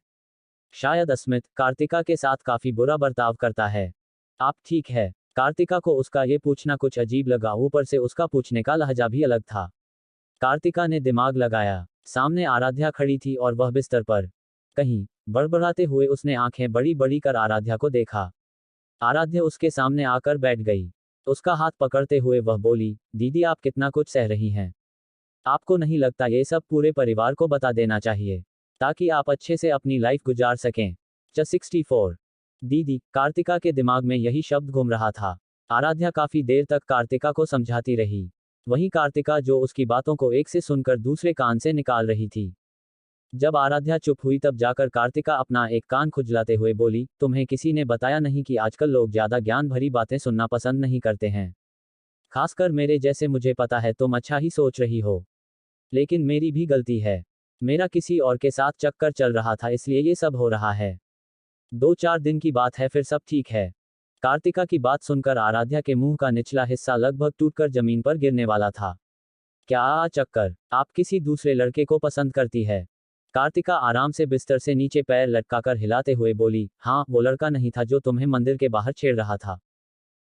शायद अस्मित कार्तिका के साथ काफी बुरा बर्ताव करता है। आप ठीक है? कार्तिका को उसका ये पूछना कुछ अजीब लगा, ऊपर से उसका पूछने का लहजा भी अलग था। कार्तिका ने दिमाग लगाया। सामने आराध्या खड़ी थी और वह बिस्तर पर। कहीं बड़बड़ाते हुए उसने आंखें बड़ी बड़ी कर आराध्या को देखा। आराध्या उसके सामने आकर बैठ गई। उसका हाथ पकड़ते हुए वह बोली, दीदी आप कितना कुछ सह रही हैं। आपको नहीं लगता ये सब पूरे परिवार को बता देना चाहिए, ताकि आप अच्छे से अपनी लाइफ गुजार सकें? 64 दीदी। कार्तिका के दिमाग में यही शब्द घूम रहा था। आराध्या काफी देर तक कार्तिका को समझाती रही। वहीं कार्तिका जो उसकी बातों को एक से सुनकर दूसरे कान से निकाल रही थी। जब आराध्या चुप हुई तब जाकर कार्तिका अपना एक कान खुजलाते हुए बोली, तुम्हें किसी ने बताया नहीं कि आजकल लोग ज्यादा ज्ञान भरी बातें सुनना पसंद नहीं करते हैं? खासकर मेरे जैसे। मुझे पता है तुम अच्छा ही सोच रही हो, लेकिन मेरी भी गलती है। मेरा किसी और के साथ चक्कर चल रहा था, इसलिए ये सब हो रहा है। 2-4 दिन की बात है, फिर सब ठीक है। कार्तिका की बात सुनकर आराध्या के मुंह का निचला हिस्सा लगभग टूटकर जमीन पर गिरने वाला था। क्या चक्कर? आप किसी दूसरे लड़के को पसंद करती है? कार्तिका आराम से बिस्तर से नीचे पैर लटकाकर हिलाते हुए बोली, हाँ वो लड़का नहीं था जो तुम्हें मंदिर के बाहर छेड़ रहा था?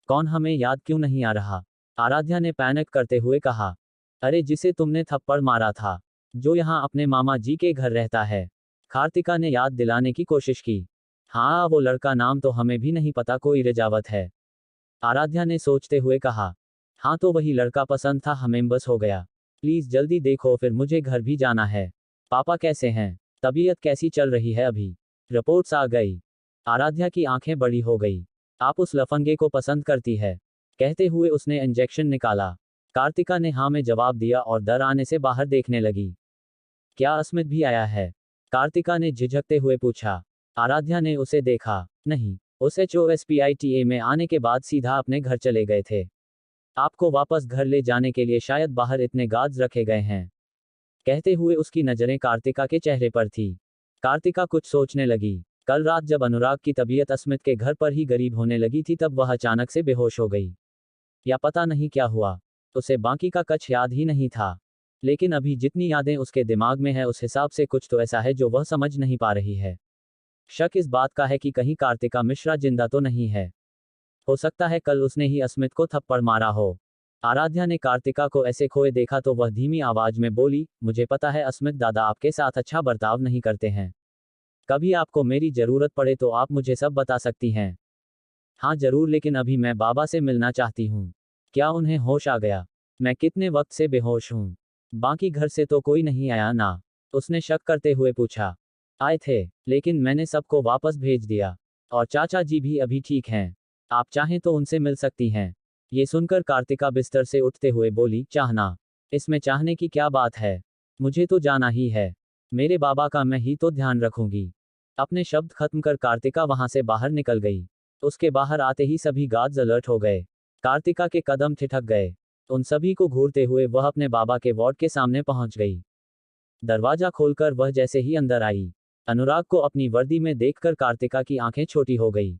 कौन? हमें याद क्यों नहीं आ रहा? आराध्या ने पैनिक करते हुए कहा। अरे जिसे तुमने थप्पड़ मारा था, जो यहाँ अपने मामा जी के घर रहता है। कार्तिका ने याद दिलाने की कोशिश की। हाँ वो लड़का, नाम तो हमें भी नहीं पता, कोई रिजावत है। आराध्या ने सोचते हुए कहा। हाँ तो वही लड़का पसंद था हमें, बस हो गया। प्लीज जल्दी देखो, फिर मुझे घर भी जाना है। पापा कैसे हैं? तबीयत कैसी चल रही है अभी? रिपोर्ट्स आ गई। आराध्या की आंखें बड़ी हो गई। आप उस लफंगे को पसंद करती है? कहते हुए उसने इंजेक्शन निकाला। कार्तिका ने हाँ में जवाब दिया और डर आने से बाहर देखने लगी। क्या अस्मित भी आया है? कार्तिका ने झिझकते हुए पूछा। आराध्या ने उसे देखा। नहीं, उस HOSPITA में आने के बाद सीधा अपने घर चले गए थे। आपको वापस घर ले जाने के लिए शायद बाहर इतने गार्ड्स रखे गए हैं। कहते हुए उसकी नजरें कार्तिका के चेहरे पर थी। कार्तिका कुछ सोचने लगी। कल रात जब अनुराग की तबीयत अस्मित के घर पर ही गरीब होने लगी थी तब वह अचानक से बेहोश हो गई। या पता नहीं क्या हुआ, उसे बाकी का कुछ याद ही नहीं था। लेकिन अभी जितनी यादें उसके दिमाग में है उस हिसाब से कुछ तो ऐसा है जो वह समझ नहीं पा रही है। शक इस बात का है कि कहीं कार्तिका मिश्रा जिंदा तो नहीं है। हो सकता है कल उसने ही अस्मित को थप्पड़ मारा हो। आराध्या ने कार्तिका को ऐसे खोए देखा तो वह धीमी आवाज में बोली, मुझे पता है अस्मित दादा आपके साथ अच्छा बर्ताव नहीं करते हैं। कभी आपको मेरी जरूरत पड़े तो आप मुझे सब बता सकती हैं। हाँ जरूर, लेकिन अभी मैं बाबा से मिलना चाहती हूँ। क्या उन्हें होश आ गया? मैं कितने वक्त से बेहोश हूँ। बाकी घर से तो कोई नहीं आया ना? उसने शक करते हुए पूछा। आए थे, लेकिन मैंने सबको वापस भेज दिया। और चाचा जी भी अभी ठीक हैं। आप चाहें तो उनसे मिल सकती हैं। ये सुनकर कार्तिका बिस्तर से उठते हुए बोली, चाहना? इसमें चाहने की क्या बात है? मुझे तो जाना ही है। मेरे बाबा का मैं ही तो ध्यान रखूंगी। अपने शब्द खत्म कर कार्तिका वहां से बाहर निकल गई। उसके बाहर आते ही सभी गार्ड्स अलर्ट हो गए। कार्तिका के कदम ठिठक गए। उन सभी को घूरते हुए वह अपने बाबा के वार्ड के सामने पहुंच गई। दरवाजा खोलकर वह जैसे ही अंदर आई, अनुराग को अपनी वर्दी में देखकर कार्तिका की आंखें छोटी हो गई।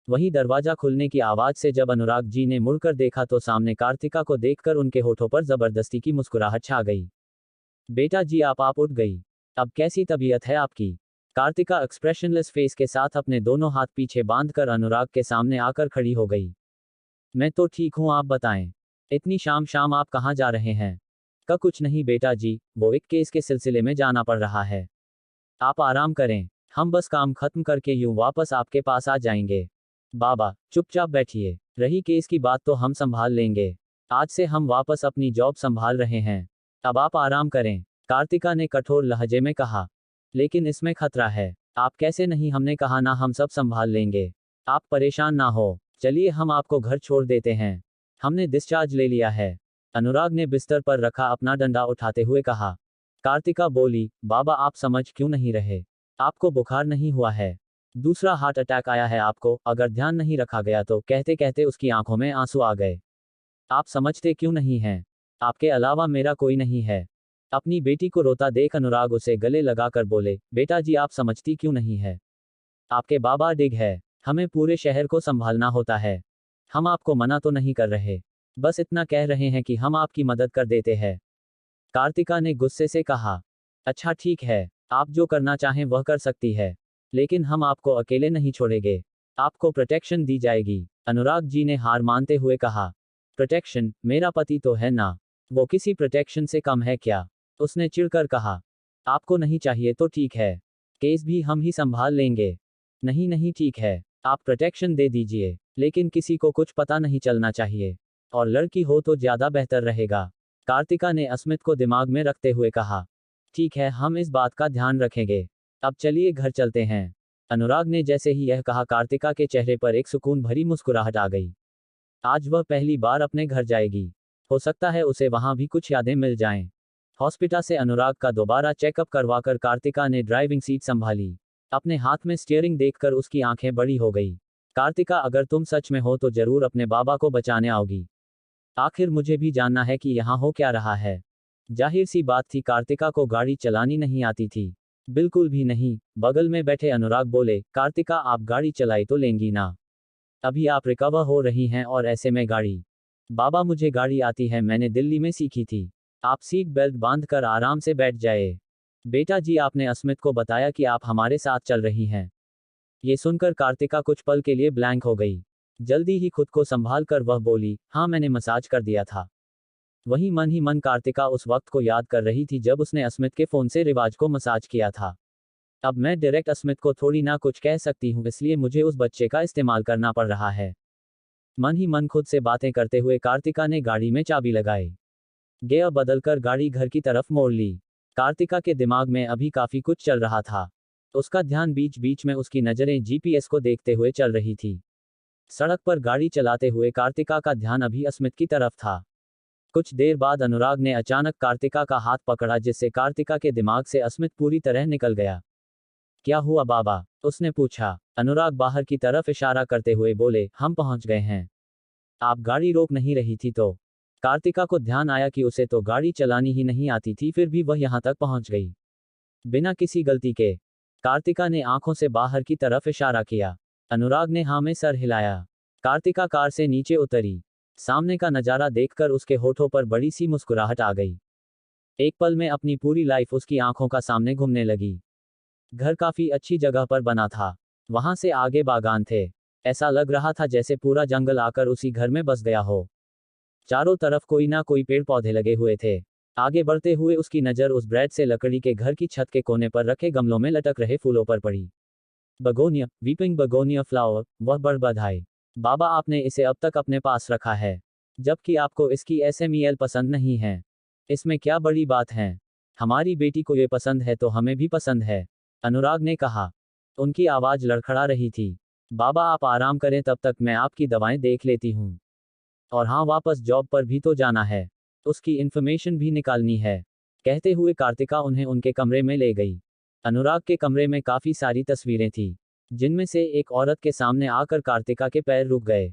वहीं दरवाजा खुलने की आवाज से जब अनुराग जी ने मुड़कर देखा तो सामने कार्तिका को देखकर उनके होठों पर जबरदस्ती की मुस्कुराहट छा गई। बेटा जी आप उठ गई। अब कैसी तबीयत है आपकी? कार्तिका एक्सप्रेशनलेस फेस के साथ अपने दोनों हाथ पीछे बांधकर अनुराग के सामने आकर खड़ी हो गई। मैं तो ठीक हूँ, आप बताएं। इतनी शाम शाम आप कहाँ जा रहे हैं? कुछ नहीं बेटा जी, वो एक केस के सिलसिले में जाना पड़ रहा है। आप आराम करें, हम बस काम खत्म करके यूं वापस आपके पास आ जाएंगे। बाबा चुपचाप बैठिए, रही केस की बात तो हम संभाल लेंगे। आज से हम वापस अपनी जॉब संभाल रहे हैं, अब आप आराम करें। कार्तिका ने कठोर लहजे में कहा। लेकिन इसमें खतरा है। आप कैसे नहीं? हमने कहा ना, हम सब संभाल लेंगे। आप परेशान ना हो, चलिए हम आपको घर छोड़ देते हैं। हमने डिस्चार्ज ले लिया है। अनुराग ने बिस्तर पर रखा अपना डंडा उठाते हुए कहा। कार्तिका बोली, बाबा आप समझ क्यों नहीं रहे? आपको बुखार नहीं हुआ है? दूसरा हार्ट अटैक आया है आपको? अगर ध्यान नहीं रखा गया तो। कहते कहते उसकी आंखों में आंसू आ गए। आप समझते क्यों नहीं हैं? आपके अलावा मेरा कोई नहीं है। अपनी बेटी को रोता देख अनुराग उसे गले लगाकर बोले, बेटा जी आप समझती क्यों नहीं है? आपके बाबा डिग है। हमें पूरे शहर को संभालना होता है। हम आपको मना तो नहीं कर रहे, बस इतना कह रहे हैं कि हम आपकी मदद कर देते हैं। कार्तिका ने गुस्से से कहा। अच्छा ठीक है, आप जो करना चाहें वह कर सकती है, लेकिन हम आपको अकेले नहीं छोड़ेंगे। आपको प्रोटेक्शन दी जाएगी। अनुराग जी ने हार मानते हुए कहा। प्रोटेक्शन? मेरा पति तो है ना, वो किसी प्रोटेक्शन से कम है क्या? उसने चिढ़कर कहा। आपको नहीं चाहिए तो ठीक है, केस भी हम ही संभाल लेंगे। नहीं नहीं ठीक है, आप प्रोटेक्शन दे दीजिए, लेकिन किसी को कुछ पता नहीं चलना चाहिए, और लड़की हो तो ज्यादा बेहतर रहेगा। कार्तिका ने अस्मित को दिमाग में रखते हुए कहा। ठीक है, हम इस बात का ध्यान रखेंगे। अब चलिए घर चलते हैं। अनुराग ने जैसे ही यह कहा कार्तिका के चेहरे पर एक सुकून भरी मुस्कुराहट आ गई। आज वह पहली बार अपने घर जाएगी। हो सकता है उसे वहां भी कुछ यादें मिल जाएं। हॉस्पिटल से अनुराग का दोबारा चेकअप करवाकर कार्तिका ने ड्राइविंग सीट संभाली। अपने हाथ में स्टीयरिंग देखकर उसकी आंखें बड़ी हो गई। कार्तिका अगर तुम सच में हो तो जरूर अपने बाबा को बचाने आओगी। आखिर मुझे भी जानना है कि यहाँ हो क्या रहा है। जाहिर सी बात थी कार्तिका को गाड़ी चलानी नहीं आती थी। बिल्कुल भी नहीं। बगल में बैठे अनुराग बोले, कार्तिका आप गाड़ी चलाई तो लेंगी ना? अभी आप रिकवर हो रही हैं और ऐसे में गाड़ी? बाबा मुझे गाड़ी आती है, मैंने दिल्ली में सीखी थी। आप सीट बेल्ट बांधकर आराम से बैठ जाए। बेटा जी आपने अस्मित को बताया कि आप हमारे साथ चल रही हैं? ये सुनकर कार्तिका कुछ पल के लिए ब्लैंक हो गई। जल्दी ही खुद को संभाल कर वह बोली, हाँ मैंने मसाज कर दिया था। वहीं मन ही मन कार्तिका उस वक्त को याद कर रही थी जब उसने अस्मित के फोन से रिवाज को मसाज किया था। अब मैं डायरेक्ट अस्मित को थोड़ी ना कुछ कह सकती हूँ, इसलिए मुझे उस बच्चे का इस्तेमाल करना पड़ रहा है। मन ही मन खुद से बातें करते हुए कार्तिका ने गाड़ी में चाबी लगाई। गियर बदलकर गाड़ी घर की तरफ मोड़ ली। कार्तिका के दिमाग में अभी काफी कुछ चल रहा था। उसका ध्यान बीच बीच में उसकी नजरें जीपीएस को देखते हुए चल रही थी। सड़क पर गाड़ी चलाते हुए कार्तिका का ध्यान अभी अस्मित की तरफ था। कुछ देर बाद अनुराग ने अचानक कार्तिका का हाथ पकड़ा जिससे कार्तिका के दिमाग से अस्मित पूरी तरह निकल गया। क्या हुआ बाबा? उसने पूछा। अनुराग बाहर की तरफ इशारा करते हुए बोले, हम पहुंच गए हैं। आप गाड़ी रोक नहीं रही थी तो? कार्तिका को ध्यान आया कि उसे तो गाड़ी चलानी ही नहीं आती थी, फिर भी वह यहां तक पहुंच गई बिना किसी गलती के। कार्तिका ने आंखों से बाहर की तरफ इशारा किया। अनुराग ने हाँ में सर हिलाया। कार्तिका कार से नीचे उतरी। सामने का नजारा देखकर उसके होठों पर बड़ी सी मुस्कुराहट आ गई। एक पल में अपनी पूरी लाइफ उसकी आंखों का सामने घूमने लगी। घर काफी अच्छी जगह पर बना था। वहां से आगे बागान थे। ऐसा लग रहा था जैसे पूरा जंगल आकर उसी घर में बस गया हो। चारों तरफ कोई ना कोई पेड़ पौधे लगे हुए थे। आगे बढ़ते हुए उसकी नजर उस ब्रेड से लकड़ी के घर की छत के कोने पर रखे गमलों में लटक रहे फूलों पर पड़ी। बगोनिया, वीपिंग बगोनिया फ्लावर, वह बड़बड़ाई। बाबा आपने इसे अब तक अपने पास रखा है, जबकि आपको इसकी एसएमईएल पसंद नहीं है। इसमें क्या बड़ी बात है? हमारी बेटी को ये पसंद है तो हमें भी पसंद है, अनुराग ने कहा। उनकी आवाज लड़खड़ा रही थी। बाबा आप आराम करें, तब तक मैं आपकी दवाएं देख लेती हूँ। और हाँ, वापस जॉब पर भी तो जाना है, उसकी इन्फॉर्मेशन भी निकालनी है। कहते हुए कार्तिका उन्हें उनके कमरे में ले गई। अनुराग के कमरे में काफी सारी तस्वीरें थी, जिनमें से एक औरत के सामने आकर कार्तिका के पैर रुक गए।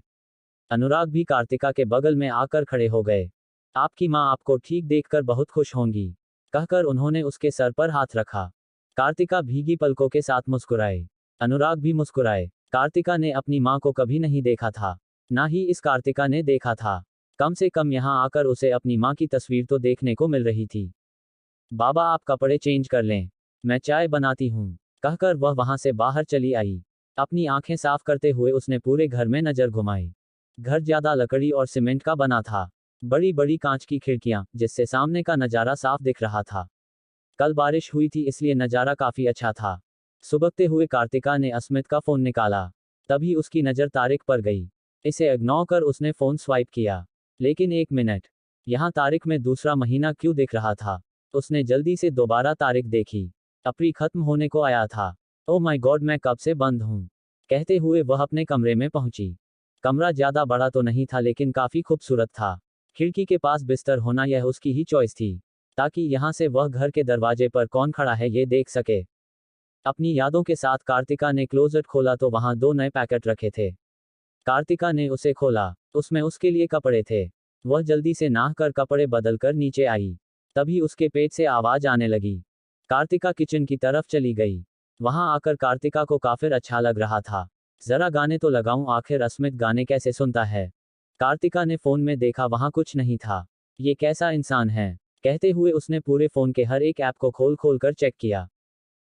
अनुराग भी कार्तिका के बगल में आकर खड़े हो गए। आपकी माँ आपको ठीक देखकर बहुत खुश होंगी, कहकर उन्होंने उसके सर पर हाथ रखा। कार्तिका भीगी पलकों के साथ मुस्कुराए। अनुराग भी मुस्कुराए। कार्तिका ने अपनी माँ को कभी नहीं देखा था, ना ही इस कार्तिका ने देखा था। कम से कम यहाँ आकर उसे अपनी माँ की तस्वीर तो देखने को मिल रही थी। बाबा आप कपड़े चेंज कर लें, मैं चाय बनाती हूँ, कहकर वह वहां से बाहर चली आई। अपनी आंखें साफ करते हुए उसने पूरे घर में नजर घुमाई। घर ज्यादा लकड़ी और सीमेंट का बना था। बड़ी बड़ी कांच की खिड़कियां, जिससे सामने का नजारा साफ दिख रहा था। कल बारिश हुई थी इसलिए नजारा काफी अच्छा था। सुबहते हुए कार्तिका ने अस्मित का फोन निकाला। तभी उसकी नजर तारिक पर गई। इसे इग्नोर कर उसने फोन स्वाइप किया। लेकिन एक मिनट, यहाँ तारिक में दूसरा महीना क्यों दिख रहा था? उसने जल्दी से दोबारा तारिक देखी। अप्रैल खत्म होने को आया था। ओ माय गॉड, मैं कब से बंद हूँ, कहते हुए वह अपने कमरे में पहुंची। कमरा ज्यादा बड़ा तो नहीं था लेकिन काफी खूबसूरत था। खिड़की के पास बिस्तर होना यह उसकी ही चॉइस थी, ताकि यहाँ से वह घर के दरवाजे पर कौन खड़ा है ये देख सके। अपनी यादों के साथ कार्तिका ने क्लोजेट खोला तो वहां 2 नए पैकेट रखे थे। कार्तिका ने उसे खोला, उसमें उसके लिए कपड़े थे। वह जल्दी से नहाकर कपड़े बदलकर नीचे आई। तभी उसके पेट से आवाज आने लगी। कार्तिका किचन की तरफ चली गई। वहां आकर कार्तिका को काफी अच्छा लग रहा था। जरा गाने तो लगाऊं, आखिर अस्मित गाने कैसे सुनता है। कार्तिका ने फोन में देखा, वहां कुछ नहीं था। ये कैसा इंसान है, कहते हुए उसने पूरे फोन के हर एक ऐप को खोल खोल कर चेक किया,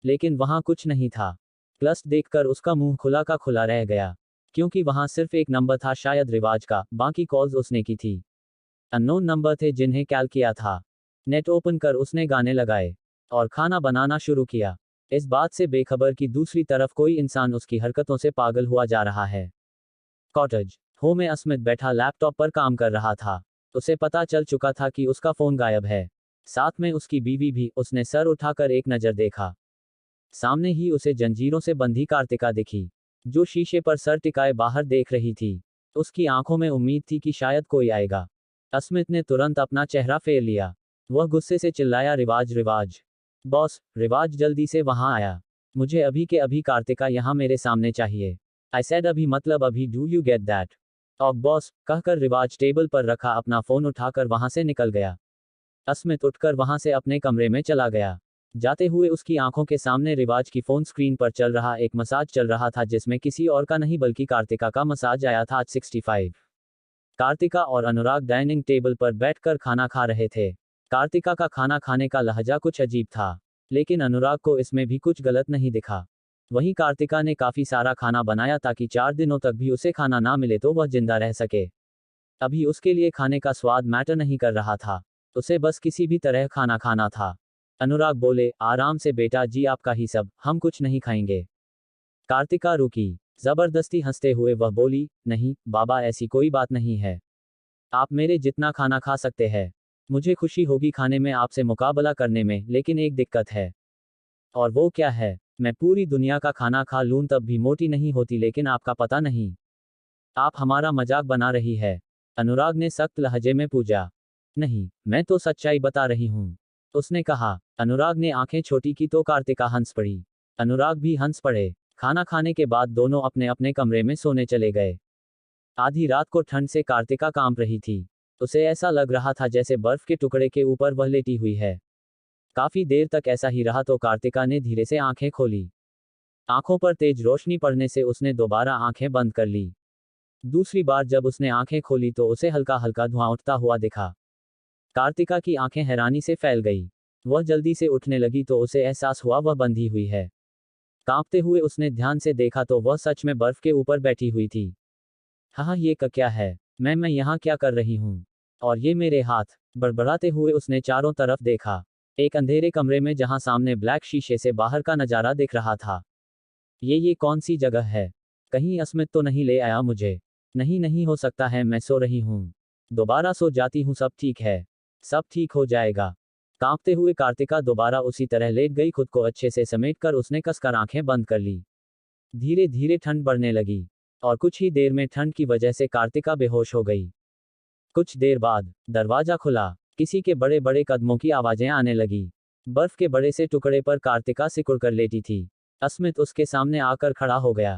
लेकिन वहां कुछ नहीं था। प्लस देखकर उसका मुंह खुला का खुला रह गया, क्योंकि वहां सिर्फ एक नंबर था, शायद रिवाज का। बाकी कॉल्स उसने की थी, अननोन नंबर थे जिन्हें कॉल किया था। नेट ओपन कर उसने गाने लगाए और खाना बनाना शुरू किया, इस बात से बेखबर कि दूसरी तरफ कोई इंसान उसकी हरकतों से पागल हुआ जा रहा है। कॉटेज होम में अस्मित बैठा लैपटॉप पर काम कर रहा था। उसे पता चल चुका था कि उसका फोन गायब है, साथ में उसकी बीवी भी। उसने सर उठाकर एक नजर देखा। सामने ही उसे जंजीरों से बंधी कार्तिका दिखी, जो शीशे पर सर टिकाए बाहर देख रही थी। उसकी आंखों में उम्मीद थी कि शायद कोई आएगा। अस्मित ने तुरंत अपना चेहरा फेर लिया। वह गुस्से से चिल्लाया, रिवाज रिवाज। बॉस। रिवाज जल्दी से वहां आया। मुझे अभी के अभी कार्तिका यहाँ मेरे सामने चाहिए। आई सेड अभी मतलब अभी, डू यू गेट दैट? और बॉस, कहकर रिवाज टेबल पर रखा अपना फोन उठाकर वहां से निकल गया। अस्मित उठकर वहां से अपने कमरे में चला गया। जाते हुए उसकी आंखों के सामने रिवाज की फोन स्क्रीन पर चल रहा एक मसाज चल रहा था, जिसमें किसी और का नहीं बल्कि कार्तिका का मसाज आया था। आज 65। कार्तिका और अनुराग डाइनिंग टेबल पर बैठकर खाना खा रहे थे। कार्तिका का खाना खाने का लहजा कुछ अजीब था, लेकिन अनुराग को इसमें भी कुछ गलत नहीं दिखा। वहीं कार्तिका ने काफी सारा खाना बनाया ताकि 4 दिनों तक भी उसे खाना ना मिले तो वह जिंदा रह सके। अभी उसके लिए खाने का स्वाद मैटर नहीं कर रहा था, उसे बस किसी भी तरह खाना खाना था। अनुराग बोले, आराम से बेटा जी, आपका ही सब, हम कुछ नहीं खाएंगे। कार्तिका रुकी। जबरदस्ती हंसते हुए वह बोली, नहीं बाबा, ऐसी कोई बात नहीं है। आप मेरे जितना खाना खा सकते हैं। मुझे खुशी होगी खाने में आपसे मुकाबला करने में, लेकिन एक दिक्कत है। और वो क्या है? मैं पूरी दुनिया का खाना खा लूं तब भी मोटी नहीं होती, लेकिन आपका पता नहीं। आप हमारा मजाक बना रही है। अनुराग ने सख्त लहजे में पूछा। नहीं, मैं तो सच्चाई बता रही हूं, उसने कहा। अनुराग ने आंखें छोटी की तो कार्तिका हंस पड़ी। अनुराग भी हंस पड़े। खाना खाने के बाद दोनों अपने अपने कमरे में सोने चले गए। आधी रात को ठंड से कार्तिका कांप रही थी। उसे ऐसा लग रहा था जैसे बर्फ के टुकड़े के ऊपर वह लेटी हुई है। काफी देर तक ऐसा ही रहा तो कार्तिका ने धीरे से आंखें खोली। आंखों पर तेज रोशनी पड़ने से उसने दोबारा आंखें बंद कर ली। दूसरी बार जब उसने आंखें खोली तो उसे हल्का हल्का धुआं उठता हुआ दिखा। कार्तिका की आंखें हैरानी से फैल गई। वह जल्दी से उठने लगी तो उसे एहसास हुआ वह बंधी हुई है। कांपते हुए उसने ध्यान से देखा तो वह सच में बर्फ के ऊपर बैठी हुई थी। हाँ, ये क्या है? मैं यहाँ क्या कर रही हूँ? और ये मेरे हाथ? बड़बड़ाते हुए उसने चारों तरफ देखा। एक अंधेरे कमरे में जहां सामने ब्लैक शीशे से बाहर का नजारा दिख रहा था। ये कौन सी जगह है? कहीं अस्मित तो नहीं ले आया मुझे? नहीं नहीं हो सकता है, मैं सो रही हूँ। दोबारा सो जाती हूँ, सब ठीक है, सब ठीक हो जाएगा। कांपते हुए कार्तिका दोबारा उसी तरह लेट गई। खुद को अच्छे से समेटकर उसने कसकर आंखें बंद कर ली। धीरे धीरे ठंड बढ़ने लगी और कुछ ही देर में ठंड की वजह से कार्तिका बेहोश हो गई। कुछ देर बाद दरवाजा खुला। किसी के बड़े बड़े कदमों की आवाजें आने लगी। बर्फ के बड़े से टुकड़े पर कार्तिका सिकुड़कर लेटी थी। अस्मित उसके सामने आकर खड़ा हो गया।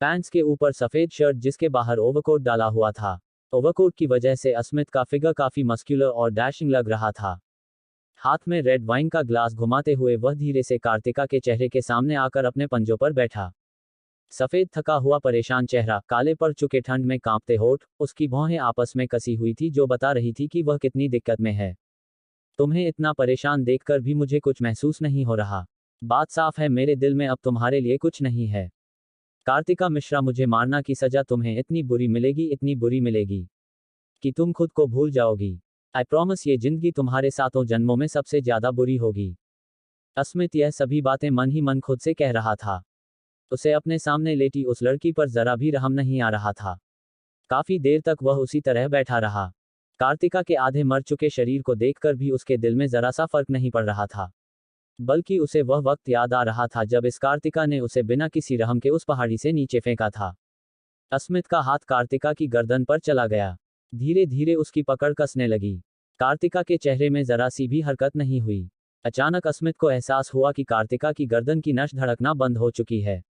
पैंट्स के ऊपर सफेद शर्ट जिसके बाहर ओवरकोट डाला हुआ था। ओवरकोट की वजह से अस्मित का फिगर काफी मस्क्यूलर और डैशिंग लग रहा था। हाथ में रेड वाइन का ग्लास घुमाते हुए वह धीरे से कार्तिका के चेहरे के सामने आकर अपने पंजों पर बैठा। सफेद थका हुआ परेशान चेहरा, काले पड़ चुके ठंड में कांपते होठ, उसकी भौहें आपस में कसी हुई थी जो बता रही थी कि वह कितनी दिक्कत में है। तुम्हें इतना परेशान देखकर भी मुझे कुछ महसूस नहीं हो रहा। बात साफ है, मेरे दिल में अब तुम्हारे लिए कुछ नहीं है। कार्तिका मिश्रा, मुझे मारना की सजा तुम्हें इतनी बुरी मिलेगी, इतनी बुरी मिलेगी कि तुम खुद को भूल जाओगी। आई प्रॉमिस, ये जिंदगी तुम्हारे 7 जन्मों में सबसे ज्यादा बुरी होगी। अस्मित यह सभी बातें मन ही मन खुद से कह रहा था। उसे अपने सामने लेटी उस लड़की पर जरा भी रहम नहीं आ रहा था। काफी देर तक वह उसी तरह बैठा रहा। कार्तिका के आधे मर चुके शरीर को देखकर भी उसके दिल में जरा सा फर्क नहीं पड़ रहा था, बल्कि उसे वह वक्त याद आ रहा था जब इस कार्तिका ने उसे बिना किसी रहम के उस पहाड़ी से नीचे फेंका था। अस्मित का हाथ कार्तिका की गर्दन पर चला गया। धीरे धीरे उसकी पकड़ कसने लगी। कार्तिका के चेहरे में जरा सी भी हरकत नहीं हुई। अचानक अस्मित को एहसास हुआ कि कार्तिका की गर्दन की नस धड़कना बंद हो चुकी है।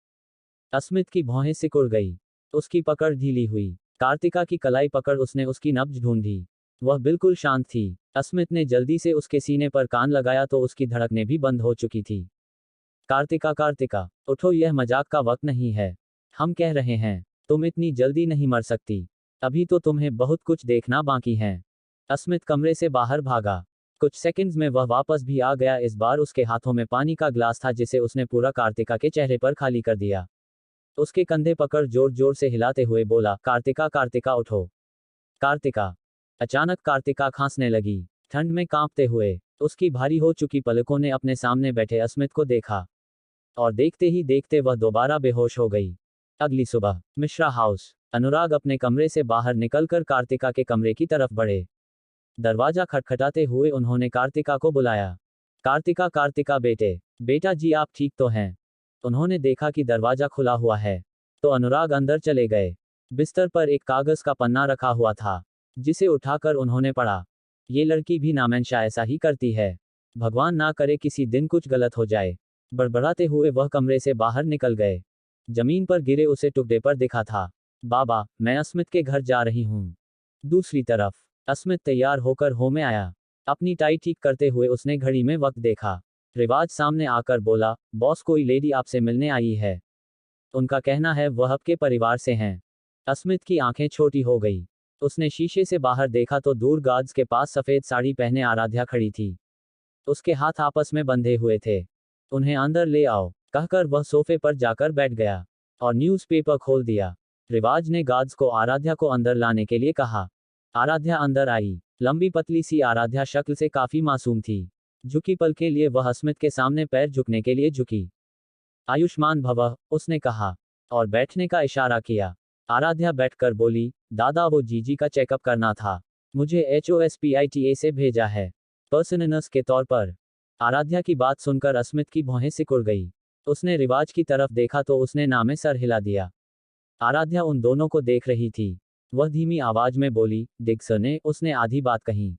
अस्मित की भौहें सिकुड़ गई। उसकी पकड़ ढीली हुई। कार्तिका की कलाई पकड़ उसने उसकी नब्ज ढूंढी। वह बिल्कुल शांत थी। अस्मित ने जल्दी से उसके सीने पर कान लगाया तो उसकी धड़कनें भी बंद हो चुकी थी। कार्तिका, कार्तिका, उठो, यह मजाक का वक्त नहीं है। हम कह रहे हैं, तुम इतनी जल्दी नहीं मर सकती। अभी तो तुम्हें बहुत कुछ देखना बाकी है। अस्मित कमरे से बाहर भागा। कुछ सेकंड्स में वह वापस भी आ गया। इस बार उसके हाथों में पानी का ग्लास था जिसे उसने पूरा कार्तिका के चेहरे पर खाली कर दिया। उसके कंधे पकड़ जोर जोर से हिलाते हुए बोला, कार्तिका, कार्तिका, उठो। कार्तिका। अचानक कार्तिका खांसने लगी। ठंड में कांपते हुए उसकी भारी हो चुकी पलकों ने अपने सामने बैठे अस्मित को देखा और देखते ही देखते वह दोबारा बेहोश हो गई। अगली सुबह मिश्रा हाउस। अनुराग अपने कमरे से बाहर निकलकर कार्तिका के कमरे की तरफ बढ़े। दरवाजा खटखटाते हुए उन्होंने कार्तिका को बुलाया। कार्तिका, कार्तिका बेटे, बेटा जी आप ठीक तो हैं? उन्होंने देखा कि दरवाजा खुला हुआ है तो अनुराग अंदर चले गए। बिस्तर पर एक कागज का पन्ना रखा हुआ था जिसे उठाकर उन्होंने पढ़ा। ये लड़की भी नामंशा ऐसा ही करती है। भगवान ना करे किसी दिन कुछ गलत हो जाए। बड़बड़ाते हुए वह कमरे से बाहर निकल गए। जमीन पर गिरे उसे टुकड़े पर दिखा था। बाबा, मैं अस्मित के घर जा रही हूँ। दूसरी तरफ अस्मित तैयार होकर हो में आया। अपनी टाई ठीक करते हुए उसने घड़ी में वक्त देखा। रिवाज सामने आकर बोला, बॉस, कोई लेडी आपसे मिलने आई है। उनका कहना है वह आपके परिवार से हैं। अस्मित की आंखें छोटी हो गई। उसने शीशे से बाहर देखा तो दूर गार्ड्स के पास सफेद साड़ी पहने आराध्या खड़ी थी। उसके हाथ आपस में बंधे हुए थे। उन्हें अंदर ले आओ, कहकर वह सोफे पर जाकर बैठ गया और न्यूज़पेपर खोल दिया। रिवाज ने गार्ड्स को आराध्या को अंदर लाने के लिए कहा। आराध्या अंदर आई। लंबी पतली सी आराध्या शक्ल से काफी मासूम थी। झुकी पल के लिए वह अस्मित के सामने पैर झुकने के लिए झुकी। आयुष्मान भवः, उसने कहा और बैठने का इशारा किया। आराध्या बैठकर बोली, दादा वो जीजी का चेकअप करना था। मुझे HOSPITA से भेजा है, पर्सनल नर्स के तौर पर। आराध्या की बात सुनकर अस्मित की भौहें सिकुड़ गई। उसने रिवाज की तरफ देखा तो उसने ना में सर हिला दिया। आराध्या उन दोनों को देख रही थी। वह धीमी आवाज में बोली, डिक्सन ने, उसने आधी बात कही।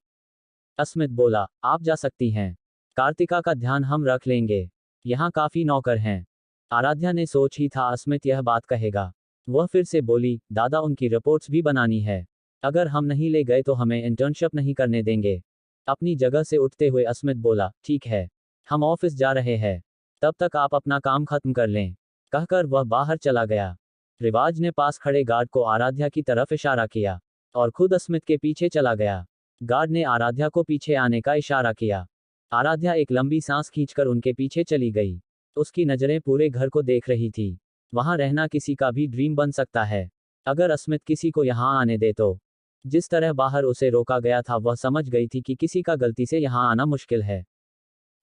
अस्मित बोला, आप जा सकती हैं। कार्तिका का ध्यान हम रख लेंगे। यहाँ काफी नौकर हैं। आराध्या ने सोच ही था अस्मित यह बात कहेगा। वह फिर से बोली, दादा उनकी रिपोर्ट्स भी बनानी है। अगर हम नहीं ले गए तो हमें इंटर्नशिप नहीं करने देंगे। अपनी जगह से उठते हुए अस्मित बोला, ठीक है, हम ऑफिस जा रहे हैं। तब तक आप अपना काम खत्म कर लें। कहकर वह बाहर चला गया। रिवाज ने पास खड़े गार्ड को आराध्या की तरफ इशारा किया और खुद अस्मित के पीछे चला गया। गार्ड ने आराध्या को पीछे आने का इशारा किया। आराध्या एक लंबी सांस खींचकर उनके पीछे चली गई। उसकी नजरें पूरे घर को देख रही थी। वहां रहना किसी का भी ड्रीम बन सकता है, अगर अस्मित किसी को यहां आने दे तो। जिस तरह बाहर उसे रोका गया था वह समझ गई थी कि किसी का गलती से यहां आना मुश्किल है।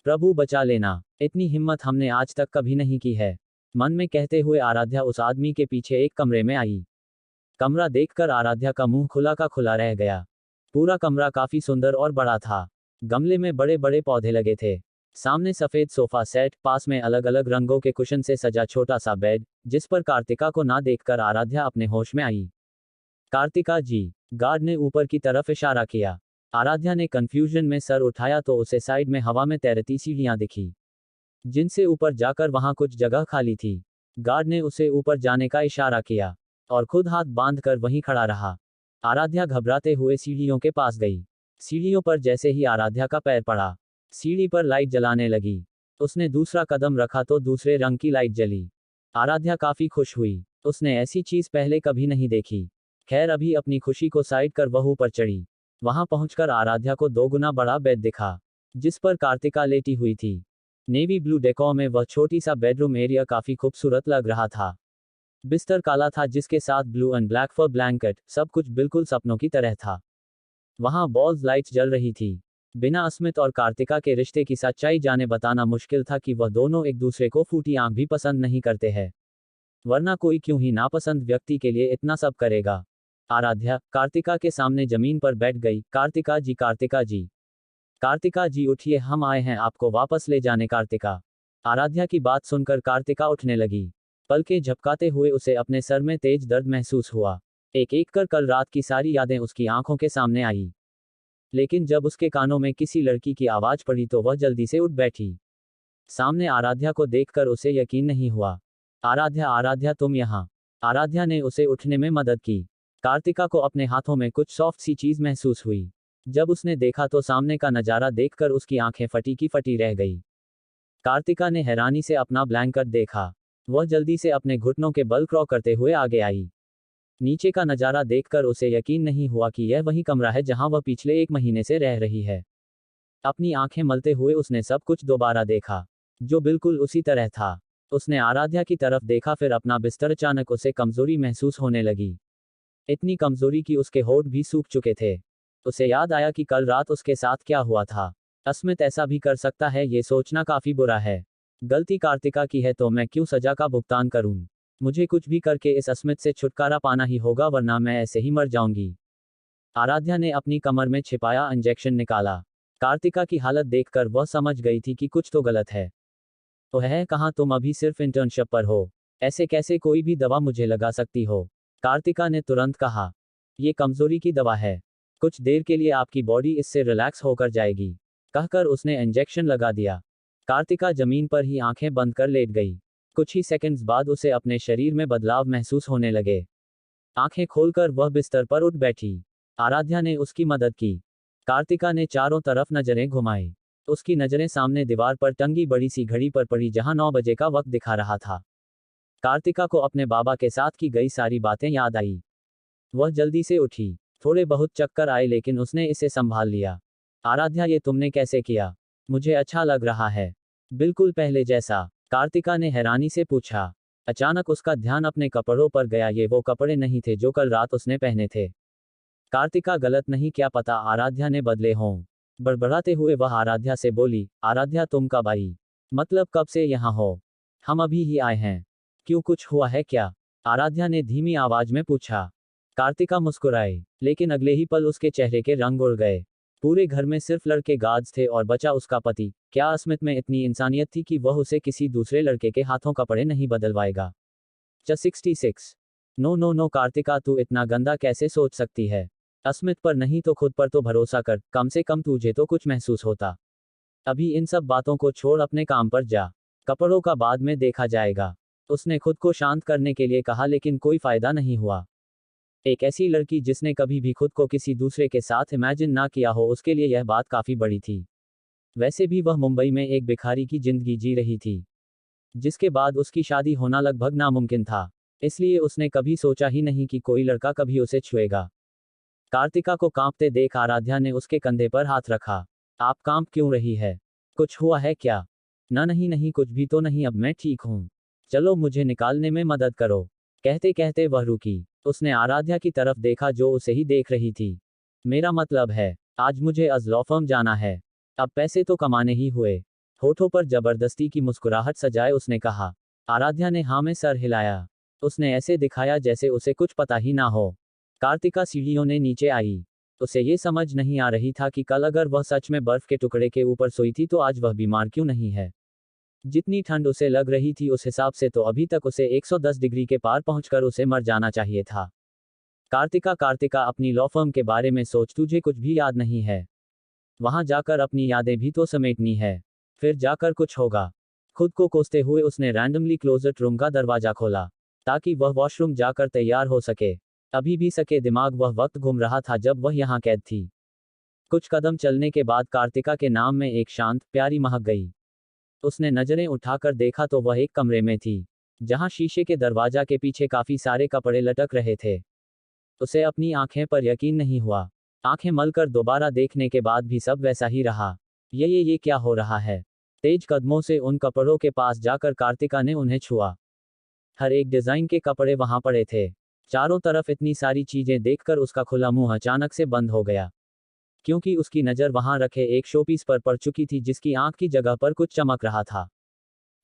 प्रभु बचा लेना, इतनी हिम्मत हमने आज तक कभी नहीं की है, मन में कहते हुए आराध्या उस आदमी के पीछे एक कमरे में आई। कमरा देखकर आराध्या का मुंह खुला का खुला रह गया। पूरा कमरा काफी सुंदर और बड़ा था। गमले में बड़े बड़े पौधे लगे थे। सामने सफेद सोफा सेट, पास में अलग अलग रंगों के कुशन से सजा छोटा सा बेड, जिस पर कार्तिका को ना देखकर आराध्या अपने होश में आई। कार्तिका जी, गार्ड ने ऊपर की तरफ इशारा किया। आराध्या ने कंफ्यूजन में सर उठाया तो उसे साइड में हवा में तैरती सीढ़ियां दिखी, जिनसे ऊपर जाकर वहां कुछ जगह खाली थी। गार्ड ने उसे ऊपर जाने का इशारा किया और खुद हाथ बांधकर वहीं खड़ा रहा। आराध्या घबराते हुए सीढ़ियों के पास गई। सीढ़ियों पर जैसे ही आराध्या का पैर पड़ा, सीढ़ी पर लाइट जलाने लगी। उसने दूसरा कदम रखा तो दूसरे रंग की लाइट जली। आराध्या काफी खुश हुई। उसने ऐसी चीज पहले कभी नहीं देखी। खैर, अभी अपनी खुशी को साइड कर वह ऊपर चढ़ी। वहां पहुंचकर आराध्या को 2 गुना बड़ा बेड दिखा, जिस पर कार्तिका लेटी हुई थी। नेवी ब्लू डेकोर में वह छोटी सा बेडरूम एरिया काफी खूबसूरत लग रहा था। बिस्तर काला था जिसके साथ blue and black fur blanket, सब कुछ बिल्कुल सपनों की तरह था। वहां बॉल्स लाइट्स जल रही थी। बिना अस्मित और कार्तिका के रिश्ते की सच्चाई जाने बताना मुश्किल था कि वह दोनों एक दूसरे को फूटी आंख भी पसंद नहीं करते हैं, वरना कोई क्यों ही नापसंद व्यक्ति के लिए इतना सब करेगा। आराध्या कार्तिका के सामने जमीन पर बैठ गई। कार्तिका जी, कार्तिका जी, कार्तिका जी उठिए, हम आए हैं आपको वापस ले जाने। कार्तिका। आराध्या की बात सुनकर कार्तिका उठने लगी। पलकें झपकाते हुए उसे अपने सर में तेज दर्द महसूस हुआ। एक एक कर कल रात की सारी यादें उसकी आंखों के सामने आई। लेकिन जब उसके कानों में किसी लड़की की आवाज पड़ी तो वह जल्दी से उठ बैठी। सामने आराध्या को देखकर उसे यकीन नहीं हुआ। आराध्या, आराध्या तुम यहाँ। आराध्या ने उसे उठने में मदद की। कार्तिका को अपने हाथों में कुछ सॉफ्ट सी चीज महसूस हुई। जब उसने देखा तो सामने का नजारा देखकर उसकी आंखें फटी की फटी रह गई। कार्तिका ने हैरानी से अपना ब्लैंकेट देखा। वह जल्दी से अपने घुटनों के बल क्रॉ करते हुए आगे आई। नीचे का नजारा देखकर उसे यकीन नहीं हुआ कि यह वही कमरा है जहां वह पिछले 1 महीने से रह रही है। अपनी आंखें मलते हुए उसने सब कुछ दोबारा देखा, जो बिल्कुल उसी तरह था। उसने आराध्या की तरफ देखा, फिर अपना बिस्तर। अचानक उसे कमजोरी महसूस होने लगी। इतनी कमजोरी कि उसके होठ भी सूख चुके थे। उसे याद आया कि कल रात उसके साथ क्या हुआ था। अस्मित ऐसा भी कर सकता है, ये सोचना काफी बुरा है। गलती कार्तिका की है तो मैं क्यों सजा का भुगतान करूं? मुझे कुछ भी करके इस अस्मित से छुटकारा पाना ही होगा, वरना मैं ऐसे ही मर जाऊंगी। आराध्या ने अपनी कमर में छिपाया इंजेक्शन निकाला। कार्तिका की हालत देखकर वह समझ गई थी कि कुछ तो गलत है। तो है कहाँ, तुम अभी सिर्फ इंटर्नशिप पर हो, ऐसे कैसे कोई भी दवा मुझे लगा सकती हो? कार्तिका ने तुरंत कहा। ये कमजोरी की दवा है, कुछ देर के लिए आपकी बॉडी इससे रिलैक्स होकर जाएगी, कहकर उसने इंजेक्शन लगा दिया। कार्तिका जमीन पर ही आंखें बंद कर लेट गई। कुछ ही सेकंड्स बाद उसे अपने शरीर में बदलाव महसूस होने लगे। आंखें खोलकर वह बिस्तर पर उठ बैठी। आराध्या ने उसकी मदद की। कार्तिका ने चारों तरफ नजरें घुमाई। उसकी नजरें सामने दीवार पर टंगी बड़ी सी घड़ी पर पड़ी, जहां 9 बजे का वक्त दिखा रहा था। कार्तिका को अपने बाबा के साथ की गई सारी बातें याद आई। वह जल्दी से उठी। थोड़े बहुत चक्कर आए, लेकिन उसने इसे संभाल लिया। आराध्या, ये तुमने कैसे किया? मुझे अच्छा लग रहा है, बिल्कुल पहले जैसा। कार्तिका ने हैरानी से पूछा। अचानक उसका ध्यान अपने कपड़ों पर गया। ये वो कपड़े नहीं थे जो कल रात उसने पहने थे। कार्तिका, गलत नहीं, क्या पता आराध्या ने बदले हों। बड़बड़ाते हुए वह आराध्या से बोली। आराध्या, तुम कब आई? मतलब कब से यहाँ हो? हम अभी ही आए हैं। क्यों, कुछ हुआ है क्या? आराध्या ने धीमी आवाज में पूछा। कार्तिका मुस्कुराई, लेकिन अगले ही पल उसके चेहरे के रंग उड़ गए। पूरे घर में सिर्फ लड़के गार्ड्स थे और बचा उसका पति। क्या अस्मित में इतनी इंसानियत थी कि वह उसे किसी दूसरे लड़के के हाथों कपड़े नहीं बदलवाएगा? 66। नो नो नो कार्तिका, तू इतना गंदा कैसे सोच सकती है? अस्मित पर नहीं तो खुद पर तो भरोसा कर, कम से कम तुझे तो कुछ महसूस होता। अभी इन सब बातों को छोड़ अपने काम पर जा, कपड़ों का बाद में देखा जाएगा। उसने खुद को शांत करने के लिए कहा, लेकिन कोई फायदा नहीं हुआ। एक ऐसी लड़की जिसने कभी भी खुद को किसी दूसरे के साथ इमेजिन ना किया हो, उसके लिए यह बात काफी बड़ी थी। वैसे भी वह मुंबई में एक भिखारी की जिंदगी जी रही थी, जिसके बाद उसकी शादी होना लगभग नामुमकिन था। इसलिए उसने कभी सोचा ही नहीं कि कोई लड़का कभी उसे छुएगा। कार्तिका को कांपते देख आराध्या ने उसके कंधे पर हाथ रखा। आप कांप क्यों रही है? कुछ हुआ है क्या? ना, नहीं नहीं, कुछ भी तो नहीं, अब मैं ठीक हूँ। चलो मुझे निकालने में मदद करो। कहते कहते वह रुकी। उसने आराध्या की तरफ देखा जो उसे ही देख रही थी। मेरा मतलब है, आज मुझे लॉ फर्म जाना है। अब पैसे तो कमाने ही हुए। होठों पर जबरदस्ती की मुस्कुराहट सजाए उसने कहा। आराध्या ने हाँ में सर हिलाया। उसने ऐसे दिखाया जैसे उसे कुछ पता ही ना हो। कार्तिका सीढ़ियों ने नीचे आई। उसे ये समझ नहीं आ रही था कि कल अगर वह सच में बर्फ के टुकड़े के ऊपर सोई थी तो आज वह बीमार क्यों नहीं है। जितनी ठंड उसे लग रही थी उस हिसाब से तो अभी तक उसे 110 डिग्री के पार पहुंचकर उसे मर जाना चाहिए था। कार्तिका, कार्तिका, अपनी लॉ फर्म के बारे में सोच, तुझे कुछ भी याद नहीं है? वहां जाकर अपनी यादें भी तो समेटनी है, फिर जाकर कुछ होगा। खुद को कोसते हुए उसने रैंडमली क्लोजेट रूम का दरवाजा खोला, ताकि वह वॉशरूम जाकर तैयार हो सके। अभी भी सके दिमाग वह वक्त घूम रहा था जब वह यहाँ कैद थी। कुछ कदम चलने के बाद कार्तिका के नाम में एक शांत, प्यारी महक गई। उसने नजरें उठाकर देखा तो वह एक कमरे में थी, जहां शीशे के दरवाजा के पीछे काफी सारे कपड़े लटक रहे थे। उसे अपनी आंखें पर यकीन नहीं हुआ। आंखें मलकर दोबारा देखने के बाद भी सब वैसा ही रहा। ये क्या हो रहा है? तेज कदमों से उन कपड़ों के पास जाकर कार्तिका ने उन्हें छुआ। हर एक डिजाइन के कपड़े वहां पड़े थे। चारों तरफ इतनी सारी चीजें देखकर उसका खुला मुंह अचानक से बंद हो गया, क्योंकि उसकी नजर वहां रखे एक शोपीस पर पड़ चुकी थी जिसकी आंख की जगह पर कुछ चमक रहा था।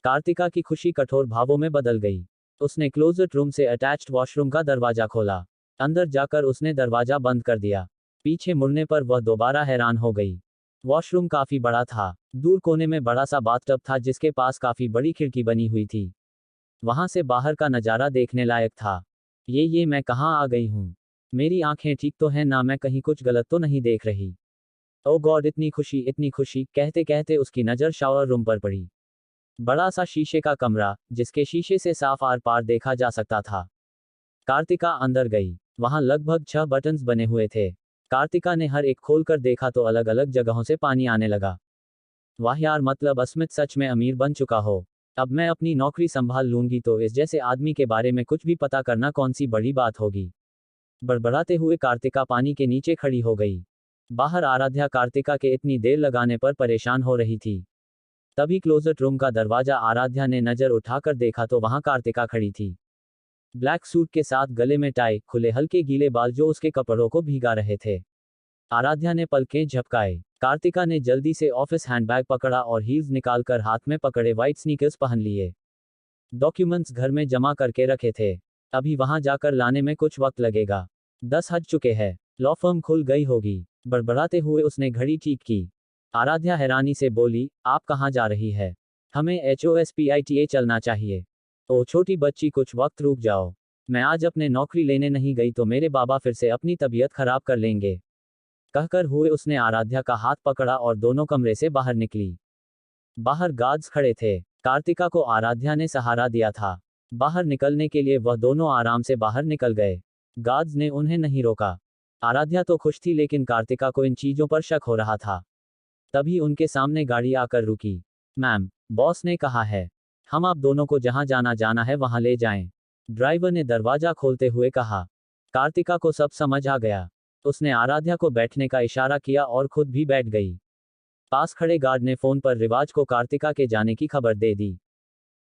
कार्तिका की खुशी कठोर भावों में बदल गई। उसने क्लोजेट रूम से अटैच्ड वॉशरूम का दरवाजा खोला। अंदर जाकर उसने दरवाजा बंद कर दिया। पीछे मुड़ने पर वह दोबारा हैरान हो गई। वॉशरूम काफी बड़ा था। दूर कोने में बड़ा सा बाथटब था जिसके पास काफी बड़ी खिड़की बनी हुई थी। वहां से बाहर का नजारा देखने लायक था। ये मैं कहाँ आ गई हूँ? मेरी आंखें ठीक तो हैं ना, मैं कहीं कुछ गलत तो नहीं देख रही। ओ गॉड, इतनी खुशी, कहते कहते उसकी नज़र शावर रूम पर पड़ी। बड़ा सा शीशे का कमरा, जिसके शीशे से साफ आर पार देखा जा सकता था। कार्तिका अंदर गई। वहां लगभग 6 बटन्स बने हुए थे। कार्तिका ने हर एक खोलकर देखा तो अलग अलग जगहों से पानी आने लगा। वाह यार, मतलब अस्मित सच में अमीर बन चुका हो। अब मैं अपनी नौकरी संभाल लूंगी तो इस जैसे आदमी के बारे में कुछ भी पता करना कौन सी बड़ी बात होगी। बड़बड़ाते हुए कार्तिका पानी के नीचे खड़ी हो गई। बाहर आराध्या कार्तिका के इतनी देर लगाने पर परेशान हो रही थी। तभी क्लोजेट रूम का दरवाजा आराध्या ने नजर उठाकर देखा तो वहां कार्तिका खड़ी थी। ब्लैक सूट के साथ गले में टाई, खुले हल्के गीले बाल जो उसके कपड़ों को भीगा रहे थे। आराध्या ने पलकें झपकाए। कार्तिका ने जल्दी से ऑफिस हैंडबैग पकड़ा और हील्स निकालकर हाथ में पकड़े वाइट स्नीकर्स पहन लिए। डॉक्यूमेंट्स घर में जमा करके रखे थे, अभी वहां जाकर लाने में कुछ वक्त लगेगा। 10 बज चुके हैं, लॉ फर्म खुल गई होगी। बड़बड़ाते हुए उसने घड़ी ठीक की। आराध्या हैरानी से बोली, आप कहाँ जा रही है? हमें HOSPITA चलना चाहिए। ओ छोटी बच्ची, कुछ वक्त रुक जाओ। मैं आज अपने नौकरी लेने नहीं गई तो मेरे बाबा फिर से अपनी तबीयत खराब कर लेंगे। कहकर हुए उसने आराध्या का हाथ पकड़ा और दोनों कमरे से बाहर निकली। बाहर गार्ड्स खड़े थे। कार्तिका को आराध्या ने सहारा दिया था। बाहर निकलने के लिए वह दोनों आराम से बाहर निकल गए। गार्ड्स ने उन्हें नहीं रोका। आराध्या तो खुश थी लेकिन कार्तिका को इन चीजों पर शक हो रहा था। तभी उनके सामने गाड़ी आकर रुकी। मैम, बॉस ने कहा है हम आप दोनों को जहां जाना है वहां ले जाएं। ड्राइवर ने दरवाजा खोलते हुए कहा। कार्तिका को सब समझ आ गया। उसने आराध्या को बैठने का इशारा किया और खुद भी बैठ गई। पास खड़े गार्ड ने फोन पर रिवाज को कार्तिका के जाने की खबर दे दी।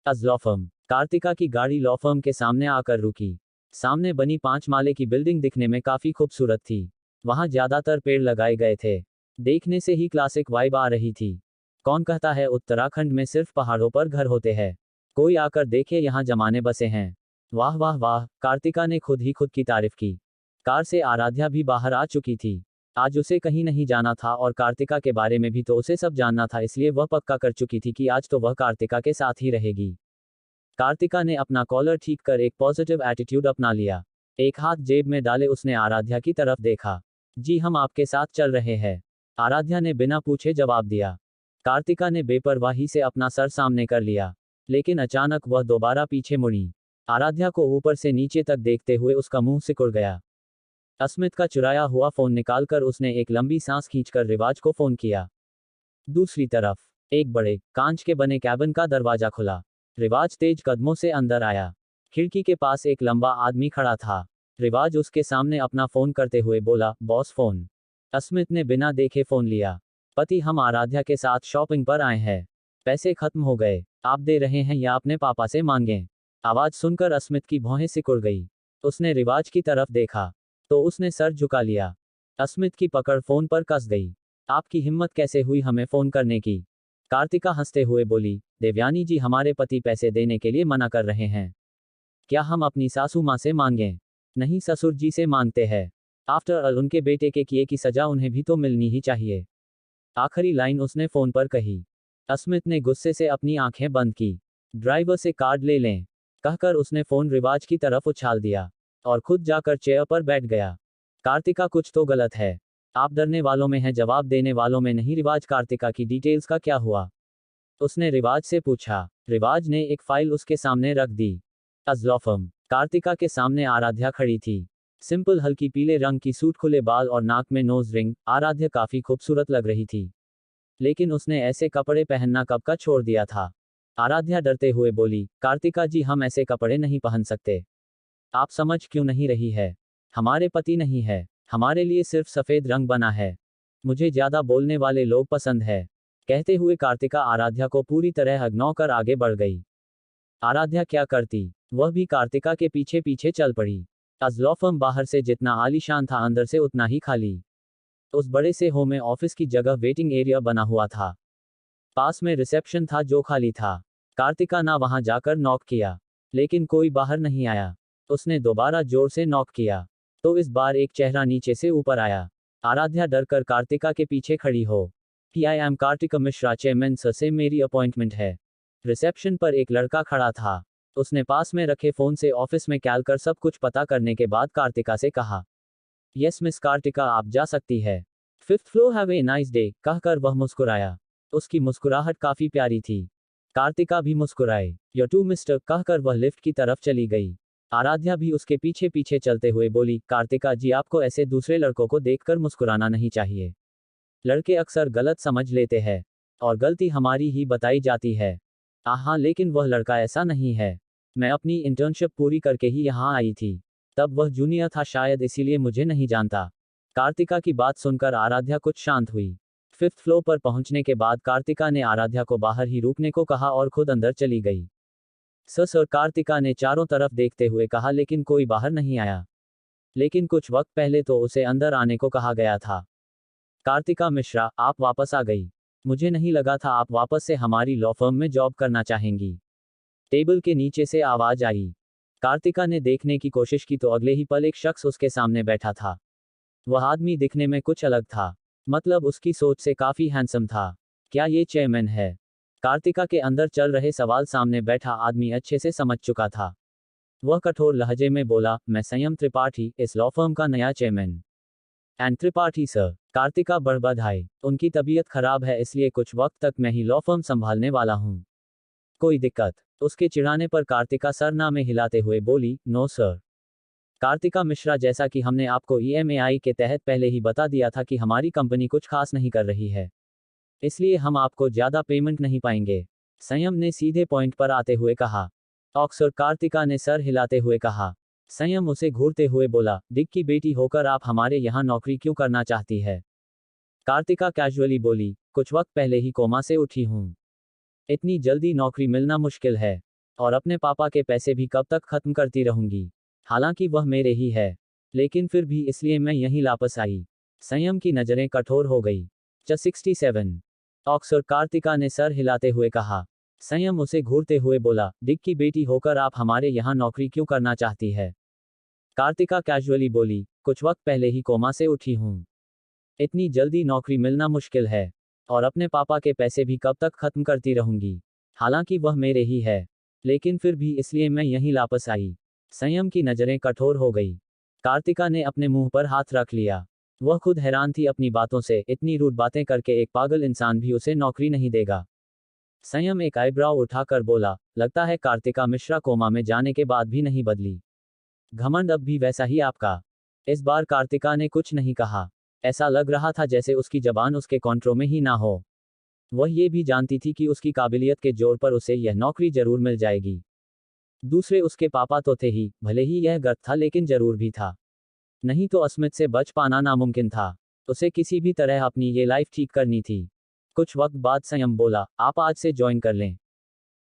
अज लॉ फर्म। कार्तिका की गाड़ी लॉ फर्म के सामने आकर रुकी। सामने बनी 5 माले की बिल्डिंग दिखने में काफी खूबसूरत थी। वहां ज्यादातर पेड़ लगाए गए थे। देखने से ही क्लासिक वाइब आ रही थी। कौन कहता है उत्तराखंड में सिर्फ पहाड़ों पर घर होते हैं? कोई आकर देखे, यहाँ जमाने बसे हैं। वाह वाह वाह, कार्तिका ने खुद ही खुद की तारीफ की। कार से आराध्या भी बाहर आ चुकी थी। आज उसे कहीं नहीं जाना था और कार्तिका के बारे में भी तो उसे सब जानना था, इसलिए वह पक्का कर चुकी थी कि आज तो वह कार्तिका के साथ ही रहेगी। कार्तिका ने अपना कॉलर ठीक कर एक पॉजिटिव एटीट्यूड अपना लिया। एक हाथ जेब में डाले उसने आराध्या की तरफ देखा। जी हम आपके साथ चल रहे हैं, आराध्या ने बिना पूछे जवाब दिया। कार्तिका ने बेपरवाही से अपना सर सामने कर लिया, लेकिन अचानक वह दोबारा पीछे मुड़ी। आराध्या को ऊपर से नीचे तक देखते हुए उसका मुंह सिकुड़ गया। अस्मित का चुराया हुआ फोन निकालकर उसने एक लंबी सांस खींचकर रिवाज को फोन किया। दूसरी तरफ एक बड़े कांच के बने कैबिन का दरवाजा खुला। रिवाज तेज कदमों से अंदर आया। खिड़की के पास एक लंबा आदमी खड़ा था। रिवाज उसके सामने अपना फोन करते हुए बोला, बॉस फोन। अस्मित ने बिना देखे फोन लिया। पति, हम आराध्या के साथ शॉपिंग पर आए हैं। पैसे खत्म हो गए, आप दे रहे हैं या अपने पापा से मांगें? आवाज सुनकर अस्मित की भौहें सिकुड़ गई। उसने रिवाज की तरफ देखा तो उसने सर झुका लिया। अस्मित की पकड़ फोन पर कस गई। आपकी हिम्मत कैसे हुई हमें फोन करने की? कार्तिका हंसते हुए बोली, देवयानी जी, हमारे पति पैसे देने के लिए मना कर रहे हैं। क्या हम अपनी सासू माँ से मांगें? नहीं, ससुर जी से मांगते हैं। आफ्टर ऑल उनके बेटे के किए की सजा उन्हें भी तो मिलनी ही चाहिए। आखिरी लाइन उसने फोन पर कही। अस्मित ने गुस्से से अपनी आंखें बंद की। ड्राइवर से कार्ड ले लें, कहकर उसने फोन रिवाज की तरफ उछाल दिया और खुद जाकर चेयर पर बैठ गया। कार्तिका, कुछ तो गलत है। आप डरने वालों में हैं, जवाब देने वालों में नहीं। रिवाज, कार्तिका की डिटेल्स का क्या हुआ? उसने रिवाज से पूछा। रिवाज ने एक फाइल उसके सामने रख दी। अज लॉ फर्म। कार्तिका के सामने आराध्या खड़ी थी। सिंपल हल्की पीले रंग की सूट, खुले बाल और नाक में नोज रिंग। आराध्या काफी खूबसूरत लग रही थी, लेकिन उसने ऐसे कपड़े पहनना कब का छोड़ दिया था। आराध्या डरते हुए बोली, कार्तिका जी, हम ऐसे कपड़े नहीं पहन सकते। आप समझ क्यों नहीं रही है? हमारे पति नहीं है, हमारे लिए सिर्फ सफेद रंग बना है। मुझे ज्यादा बोलने वाले लोग पसंद है। कहते हुए कार्तिका आराध्या को पूरी तरह इग्नोर कर आगे बढ़ गई। आराध्या क्या करती, वह भी कार्तिका के पीछे पीछे चल पड़ी। अज लॉ फर्म बाहर से जितना आलीशान था, अंदर से उतना ही खाली। उस बड़े से होम में ऑफिस की जगह वेटिंग एरिया बना हुआ था। पास में रिसेप्शन था जो खाली था। कार्तिका ना वहां जाकर नॉक किया, लेकिन कोई बाहर नहीं आया। उसने दोबारा जोर से नॉक किया तो इस बार एक चेहरा नीचे से ऊपर आया। आराध्या डरकर कार्तिका के पीछे खड़ी हो। I am Kartika Mishra, chairman sir से मेरी अपॉइंटमेंट है। रिसेप्शन पर एक लड़का खड़ा था। उसने पास में रखे फोन से ऑफिस में कॉल कर सब कुछ पता करने के बाद कार्तिका से कहा, यस मिस कार्तिका, आप जा सकती है। Fifth floor, have a nice day, कहकर वह मुस्कुराया। उसकी मुस्कुराहट काफी प्यारी थी। कार्तिका भी मुस्कुराए। यू टू मिस्टर, कहकर वह लिफ्ट की तरफ चली गई। आराध्या भी उसके पीछे पीछे चलते हुए बोली, कार्तिका जी, आपको ऐसे दूसरे लड़कों को देखकर मुस्कुराना नहीं चाहिए। लड़के अक्सर गलत समझ लेते हैं और गलती हमारी ही बताई जाती है। हाँ, लेकिन वह लड़का ऐसा नहीं है। मैं अपनी इंटर्नशिप पूरी करके ही यहाँ आई थी। तब वह जूनियर था, शायद इसीलिए मुझे नहीं जानता। कार्तिका की बात सुनकर आराध्या कुछ शांत हुई। फिफ्थ फ्लोर पर पहुंचने के बाद कार्तिका ने आराध्या को बाहर ही रुकने को कहा और खुद अंदर चली गई। सर, कार्तिका ने चारों तरफ देखते हुए कहा, लेकिन कोई बाहर नहीं आया। लेकिन कुछ वक्त पहले तो उसे अंदर आने को कहा गया था। कार्तिका मिश्रा, आप वापस आ गई। मुझे नहीं लगा था आप वापस से हमारी लॉ फर्म में जॉब करना चाहेंगी। टेबल के नीचे से आवाज आई। कार्तिका ने देखने की कोशिश की तो अगले ही पल एक शख्स उसके सामने बैठा था। वह आदमी दिखने में कुछ अलग था। मतलब उसकी सोच से काफी हैंडसम था। क्या ये चेयरमैन है? कार्तिका के अंदर चल रहे सवाल सामने बैठा आदमी अच्छे से समझ चुका था। वह कठोर लहजे में बोला, मैं संयम त्रिपाठी, इस लॉ फर्म का नया chairman. And Tripathi sir. Kartika बड़बड़ाई। उनकी तबीयत खराब है, इसलिए कुछ वक्त तक मैं ही लॉ फर्म संभालने वाला हूँ। कोई दिक्कत? उसके चिढ़ाने पर कार्तिका सरनामे हिलाते हुए बोली, नो सर। कार्तिका मिश्रा, जैसा कि हमने आपको EMAI के तहत पहले ही बता दिया था कि हमारी कंपनी कुछ खास नहीं कर रही है, इसलिए हम आपको ज्यादा पेमेंट नहीं पाएंगे। संयम ने सीधे पॉइंट पर आते हुए कहा। ऑक्सर, कार्तिका ने सर हिलाते हुए कहा। संयम उसे घूरते हुए बोला, डिक की बेटी होकर आप हमारे यहाँ नौकरी क्यों करना चाहती है? कार्तिका कैजुअली बोली, कुछ वक्त पहले ही कोमा से उठी हूँ। इतनी जल्दी नौकरी मिलना मुश्किल है। और अपने पापा के पैसे भी कब तक खत्म करती रहूंगी? हालांकि वह मेरे ही है, लेकिन फिर भी इसलिए मैं यहीं वापस आई। संयम की नजरें कठोर हो गई। 67। ऑक्सर, कार्तिका ने सर हिलाते हुए कहा। संयम उसे घूरते हुए बोला, डिक की बेटी होकर आप हमारे यहाँ नौकरी क्यों करना चाहती है? कार्तिका कैजुअली बोली, कुछ वक्त पहले ही कोमा से उठी हूँ। इतनी जल्दी नौकरी मिलना मुश्किल है। और अपने पापा के पैसे भी कब तक खत्म करती रहूंगी? हालांकि वह मेरे ही है, लेकिन फिर भी इसलिए मैं यहीं वापस आई। संयम की नजरें कठोर हो गई। कार्तिका ने अपने मुंह पर हाथ रख लिया। वह खुद हैरान थी अपनी बातों से, इतनी रूड बातें करके एक पागल इंसान भी उसे नौकरी नहीं देगा। संयम एक आईब्राव उठाकर बोला, लगता है कार्तिका मिश्रा कोमा में जाने के बाद भी नहीं बदली। घमंड अब भी वैसा ही आपका? इस बार कार्तिका ने कुछ नहीं कहा। ऐसा लग रहा था जैसे उसकी जबान उसके कंट्रोल में ही ना हो। वह ये भी जानती थी कि उसकी काबिलियत के जोर पर उसे यह नौकरी जरूर मिल जाएगी। दूसरे उसके पापा तो थे ही, भले ही यह गलत था लेकिन जरूर भी था। नहीं तो अस्मित से बच पाना नामुमकिन था। उसे किसी भी तरह अपनी ये लाइफ ठीक करनी थी। कुछ वक्त बाद संयम बोला, आप आज से ज्वाइन कर लें।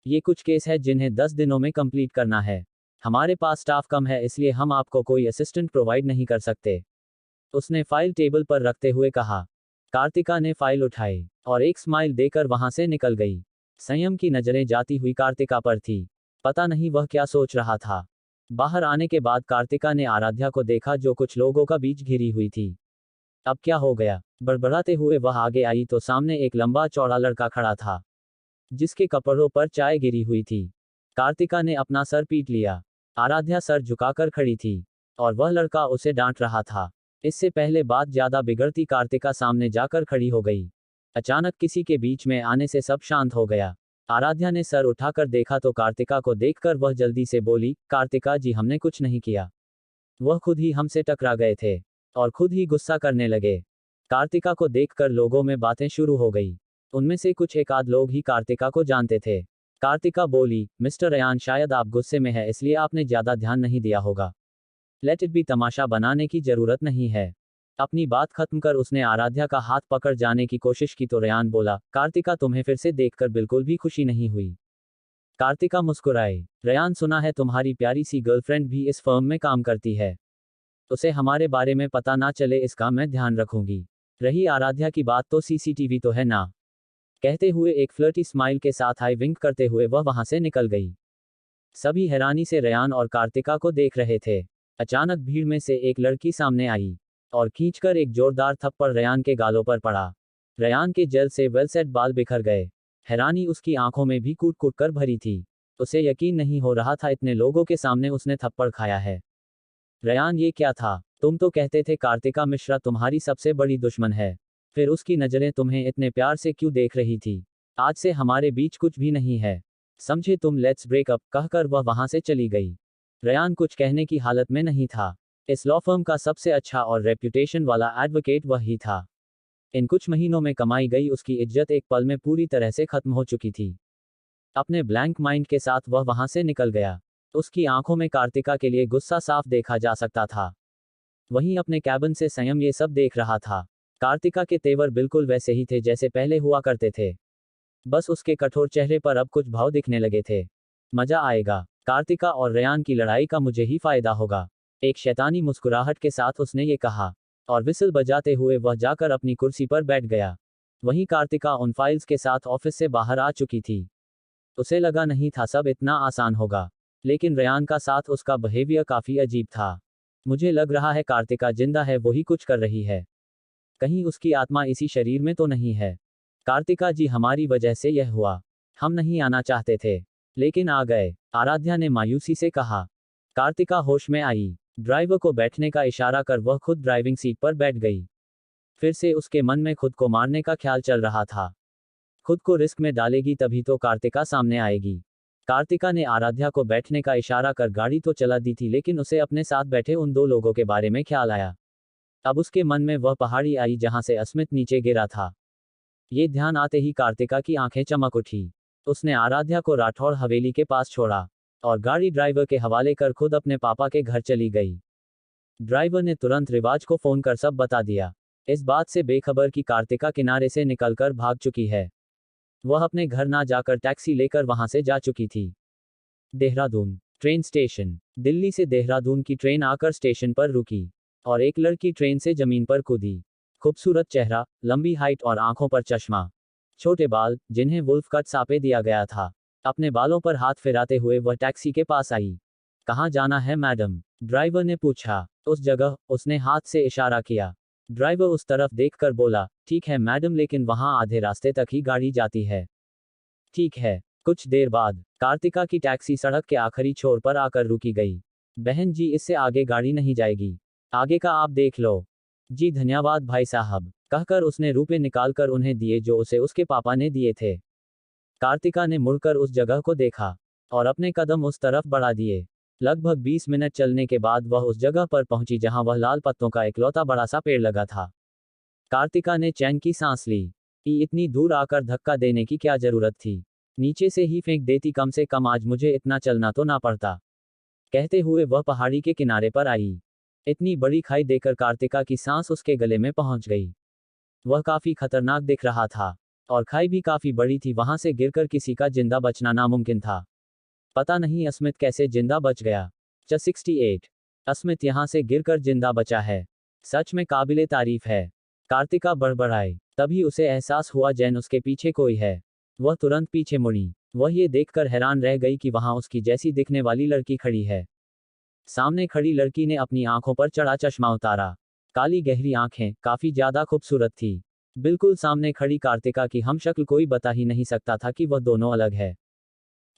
ये कुछ केस है जिन्हें 10 दिनों में कंप्लीट करना है। हमारे पास स्टाफ कम है, इसलिए हम आपको कोई असिस्टेंट प्रोवाइड नहीं कर सकते। उसने फाइल टेबल पर रखते हुए कहा। कार्तिका ने फाइल उठाई और एक स्माइल देकर वहां से निकल गई। संयम की नजरें जाती हुई कार्तिका पर थी। पता नहीं वह क्या सोच रहा था। बाहर आने के बाद कार्तिका ने आराध्या को देखा जो कुछ लोगों का बीच घिरी हुई थी। अब क्या हो गया? बड़बड़ाते हुए वह आगे आई तो सामने एक लंबा चौड़ा लड़का खड़ा था, जिसके कपड़ों पर चाय गिरी हुई थी। कार्तिका ने अपना सर पीट लिया। आराध्या सर झुकाकर खड़ी थी और वह लड़का उसे डांट रहा था। इससे पहले बात ज्यादा बिगड़ती, कार्तिका सामने जाकर खड़ी हो गई। अचानक किसी के बीच में आने से सब शांत हो गया। आराध्या ने सर उठाकर देखा तो कार्तिका को देखकर वह जल्दी से बोली, कार्तिका जी, हमने कुछ नहीं किया। वह खुद ही हमसे टकरा गए थे और खुद ही गुस्सा करने लगे। कार्तिका को देखकर लोगों में बातें शुरू हो गई। उनमें से कुछ एक आध लोग ही कार्तिका को जानते थे। कार्तिका बोली, मिस्टर रेयान, शायद आप गुस्से में है, इसलिए आपने ज्यादा ध्यान नहीं दिया होगा। लेट इट बी, तमाशा बनाने की जरूरत नहीं है। अपनी बात खत्म कर उसने आराध्या का हाथ पकड़ जाने की कोशिश की तो रेयान बोला, कार्तिका, तुम्हें फिर से देखकर बिल्कुल भी खुशी नहीं हुई? कार्तिका मुस्कुराए। रेयान, सुना है तुम्हारी प्यारी सी गर्लफ्रेंड भी इस फर्म में काम करती है। उसे हमारे बारे में पता ना चले, इसका मैं ध्यान रखूंगी। रही आराध्या की बात, तो CCTV तो है ना। कहते हुए एक फ्लर्टी स्माइल के साथ आई विंक करते हुए वह वहां से निकल गई। सभी हैरानी से रेयान और कार्तिका को देख रहे थे। अचानक भीड़ में से एक लड़की सामने आई और खींचकर एक जोरदार थप्पड़ रेयान के गालों पर पड़ा। रेयान के जेल से वेल सेट बाल बिखर गए। हैरानी उसकी आंखों में भी कूट कूट कर भरी थी। उसे यकीन नहीं हो रहा था इतने लोगों के सामने उसने थप्पड़ खाया है। रेयान ये क्या था? तुम तो कहते थे कार्तिका मिश्रा तुम्हारी सबसे बड़ी दुश्मन है। फिर उसकी नज़रें तुम्हें इतने प्यार से क्यों देख रही थी? आज से हमारे बीच कुछ भी नहीं है, समझे तुम, लेट्स ब्रेकअप, कहकर वह वहां से चली गई। रेयान कुछ कहने की हालत में नहीं था। इस लॉ फर्म का सबसे अच्छा और रेप्यूटेशन वाला एडवोकेट वह ही था। इन कुछ महीनों में कमाई गई उसकी इज्जत एक पल में पूरी तरह से खत्म हो चुकी थी। अपने ब्लैंक माइंड के साथ वह वहां से निकल गया। उसकी आंखों में कार्तिका के लिए गुस्सा साफ देखा जा सकता था। वहीं अपने कैबिन से संयम ये सब देख रहा था। कार्तिका के तेवर बिल्कुल वैसे ही थे जैसे पहले हुआ करते थे, बस उसके कठोर चेहरे पर अब कुछ भाव दिखने लगे थे। मजा आएगा, कार्तिका और रेयान की लड़ाई का मुझे ही फायदा होगा, एक शैतानी मुस्कुराहट के साथ उसने ये कहा, और विसिल बजाते हुए वह जाकर अपनी कुर्सी पर बैठ गया। वहीं कार्तिका उन फाइल्स के साथ ऑफिस से बाहर आ चुकी थी। उसे लगा नहीं था सब इतना आसान होगा, लेकिन रेयान का साथ उसका बिहेवियर काफी अजीब था। मुझे लग रहा है कार्तिका जिंदा है, वही कुछ कर रही है, कहीं उसकी आत्मा इसी शरीर में तो नहीं है। कार्तिका जी, हमारी वजह से यह हुआ, हम नहीं आना चाहते थे, लेकिन आ गए, आराध्या ने मायूसी से कहा। कार्तिका होश में आई। ड्राइवर को बैठने का इशारा कर वह खुद ड्राइविंग सीट पर बैठ गई। फिर से उसके मन में खुद को मारने का ख्याल चल रहा था। खुद को रिस्क में डालेगी तभी तो कार्तिका सामने आएगी। कार्तिका ने आराध्या को बैठने का इशारा कर गाड़ी तो चला दी थी, लेकिन उसे अपने साथ बैठे उन दो लोगों के बारे में ख्याल आया। अब उसके मन में वह पहाड़ी आई जहां से अस्मित नीचे गिरा था। ये ध्यान आते ही कार्तिका की आंखें चमक उठी। उसने आराध्या को राठौड़ हवेली के पास छोड़ा और गाड़ी ड्राइवर के हवाले कर खुद अपने पापा के घर चली गई। ड्राइवर ने तुरंत रिवाज को फोन कर सब बता दिया, इस बात से बेखबर कि कार्तिका किनारे से निकलकर भाग चुकी है। वह अपने घर ना जाकर टैक्सी लेकर वहां से जा चुकी थी। Dehradun train station. दिल्ली से देहरादून की ट्रेन आकर स्टेशन पर रुकी और एक लड़की ट्रेन से जमीन पर कूदी। खूबसूरत चेहरा, लंबी हाइट और आंखों पर चश्मा, छोटे बाल जिन्हें वुल्फ कट सापे दिया गया था। अपने बालों पर हाथ फिराते हुए वह टैक्सी के पास आई। कहाँ जाना है मैडम? ड्राइवर ने पूछा। उस जगह, उसने हाथ से इशारा किया। ड्राइवर उस तरफ देखकर बोला, ठीक है मैडम, लेकिन वहां आधे रास्ते तक ही गाड़ी जाती है। ठीक है। कुछ देर बाद कार्तिका की टैक्सी सड़क के आखिरी छोर पर आकर रुकी गई। बहन जी, इससे आगे गाड़ी नहीं जाएगी, आगे का आप देख लो। जी धन्यवाद भाई साहब, कहकर उसने रुपए निकालकर उन्हें दिए जो उसे उसके पापा ने दिए थे। कार्तिका ने मुड़कर उस जगह को देखा और अपने कदम उस तरफ बढ़ा दिए। लगभग 20 मिनट चलने के बाद वह उस जगह पर पहुंची जहां वह लाल पत्तों का इकलौता बड़ा सा पेड़ लगा था। कार्तिका ने चैन की सांस ली। इतनी दूर आकर धक्का देने की क्या जरूरत थी? नीचे से ही फेंक देती, कम से कम आज मुझे इतना चलना तो ना पड़ता। कहते हुए वह पहाड़ी के किनारे पर आई। इतनी बड़ी खाई देकर कार्तिका की सांस उसके गले में पहुंच गई। वह काफी खतरनाक दिख रहा था और खाई भी काफी बड़ी थी, वहां से गिरकर किसी का जिंदा बचना नामुमकिन था। पता नहीं अस्मित कैसे जिंदा बच गया। 68 अस्मित यहां से गिरकर जिंदा बचा है, सच में काबिले तारीफ है। कार्तिका बड़बड़ाई, तभी उसे एहसास हुआ जैन उसके पीछे कोई है। वह तुरंत पीछे मुड़ी। वह ये देखकर हैरान रह गई कि वहां उसकी जैसी दिखने वाली लड़की खड़ी है। सामने खड़ी लड़की ने अपनी आंखों पर चढ़ा चश्मा उतारा। काली गहरी आंखें, काफी ज्यादा खूबसूरत थी। बिल्कुल सामने खड़ी कार्तिका की हमशक्ल कोई बता ही नहीं सकता था कि वह दोनों अलग है।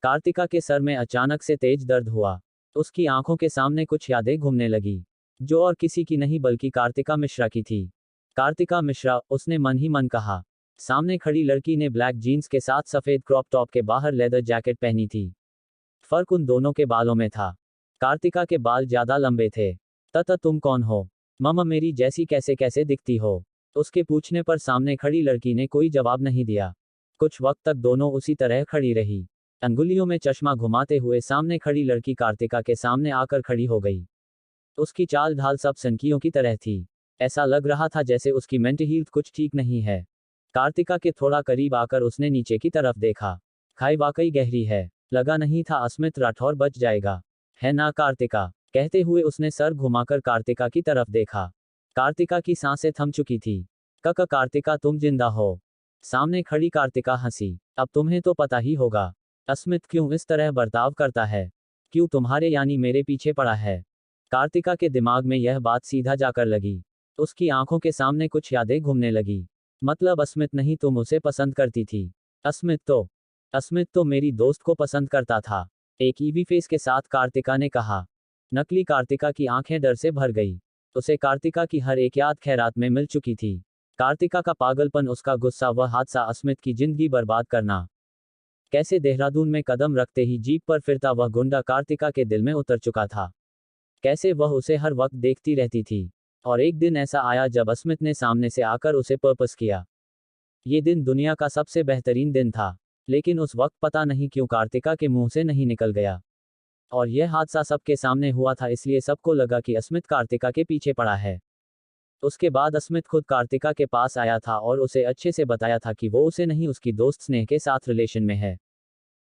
कार्तिका के सर में अचानक से तेज दर्द हुआ। उसकी आंखों के सामने कुछ यादें घूमने लगी, जो और किसी की नहीं बल्कि कार्तिका मिश्रा की थी। कार्तिका मिश्रा, उसने मन ही मन कहा। सामने खड़ी लड़की ने ब्लैक जीन्स के साथ सफेद क्रॉप टॉप के बाहर लेदर जैकेट पहनी थी। फर्क उन दोनों के बालों में था। कार्तिका के बाल ज्यादा लंबे थे। तथा तुम कौन हो? मम्मा मेरी जैसी कैसे कैसे दिखती हो? उसके पूछने पर सामने खड़ी लड़की ने कोई जवाब नहीं दिया। कुछ वक्त तक दोनों उसी तरह खड़ी रही। अंगुलियों में चश्मा घुमाते हुए सामने खड़ी लड़की कार्तिका के सामने आकर खड़ी हो गई। उसकी चाल ढाल सब सनकियों की तरह थी। ऐसा लग रहा था जैसे उसकी मेंटल हेल्थ कुछ ठीक नहीं है। कार्तिका के थोड़ा करीब आकर उसने नीचे की तरफ देखा। खाई वाकई गहरी है। लगा नहीं था अस्मित राठौर बच जाएगा, है ना कार्तिका? कहते हुए उसने सर घुमाकर कार्तिका की तरफ देखा। कार्तिका की सांसें थम चुकी थी। कार्तिका तुम जिंदा हो? सामने खड़ी कार्तिका हंसी। अब तुम्हें तो पता ही होगा, अस्मित क्यों इस तरह बर्ताव करता है, क्यों तुम्हारे यानी मेरे पीछे पड़ा है। कार्तिका के दिमाग में यह बात सीधा जाकर लगी। उसकी आंखों के सामने कुछ यादें घूमने लगी। मतलब अस्मित नहीं, तुम उसे पसंद करती थी। अस्मित तो मेरी दोस्त को पसंद करता था, एक ईवी फेस के साथ कार्तिका ने कहा। नकली कार्तिका की आंखें डर से भर गई। उसे कार्तिका की हर एक याद खैरात में मिल चुकी थी। कार्तिका का पागलपन, उसका गुस्सा, वह हादसा, अस्मित की जिंदगी बर्बाद करना। कैसे देहरादून में कदम रखते ही जीप पर फिरता वह गुंडा कार्तिका के दिल में उतर चुका था। कैसे वह उसे हर वक्त देखती रहती थी। और एक दिन ऐसा आया जब अस्मित ने सामने से आकर उसे पर्पस किया। ये दिन दुनिया का सबसे बेहतरीन दिन था। लेकिन उस वक्त पता नहीं क्यों कार्तिका के मुंह से नहीं निकल गया। और यह हादसा सबके सामने हुआ था, इसलिए सबको लगा कि अस्मित कार्तिका के पीछे पड़ा है। उसके बाद अस्मित खुद कार्तिका के पास आया था और उसे अच्छे से बताया था कि वो उसे नहीं, उसकी दोस्त स्नेह के साथ रिलेशन में है।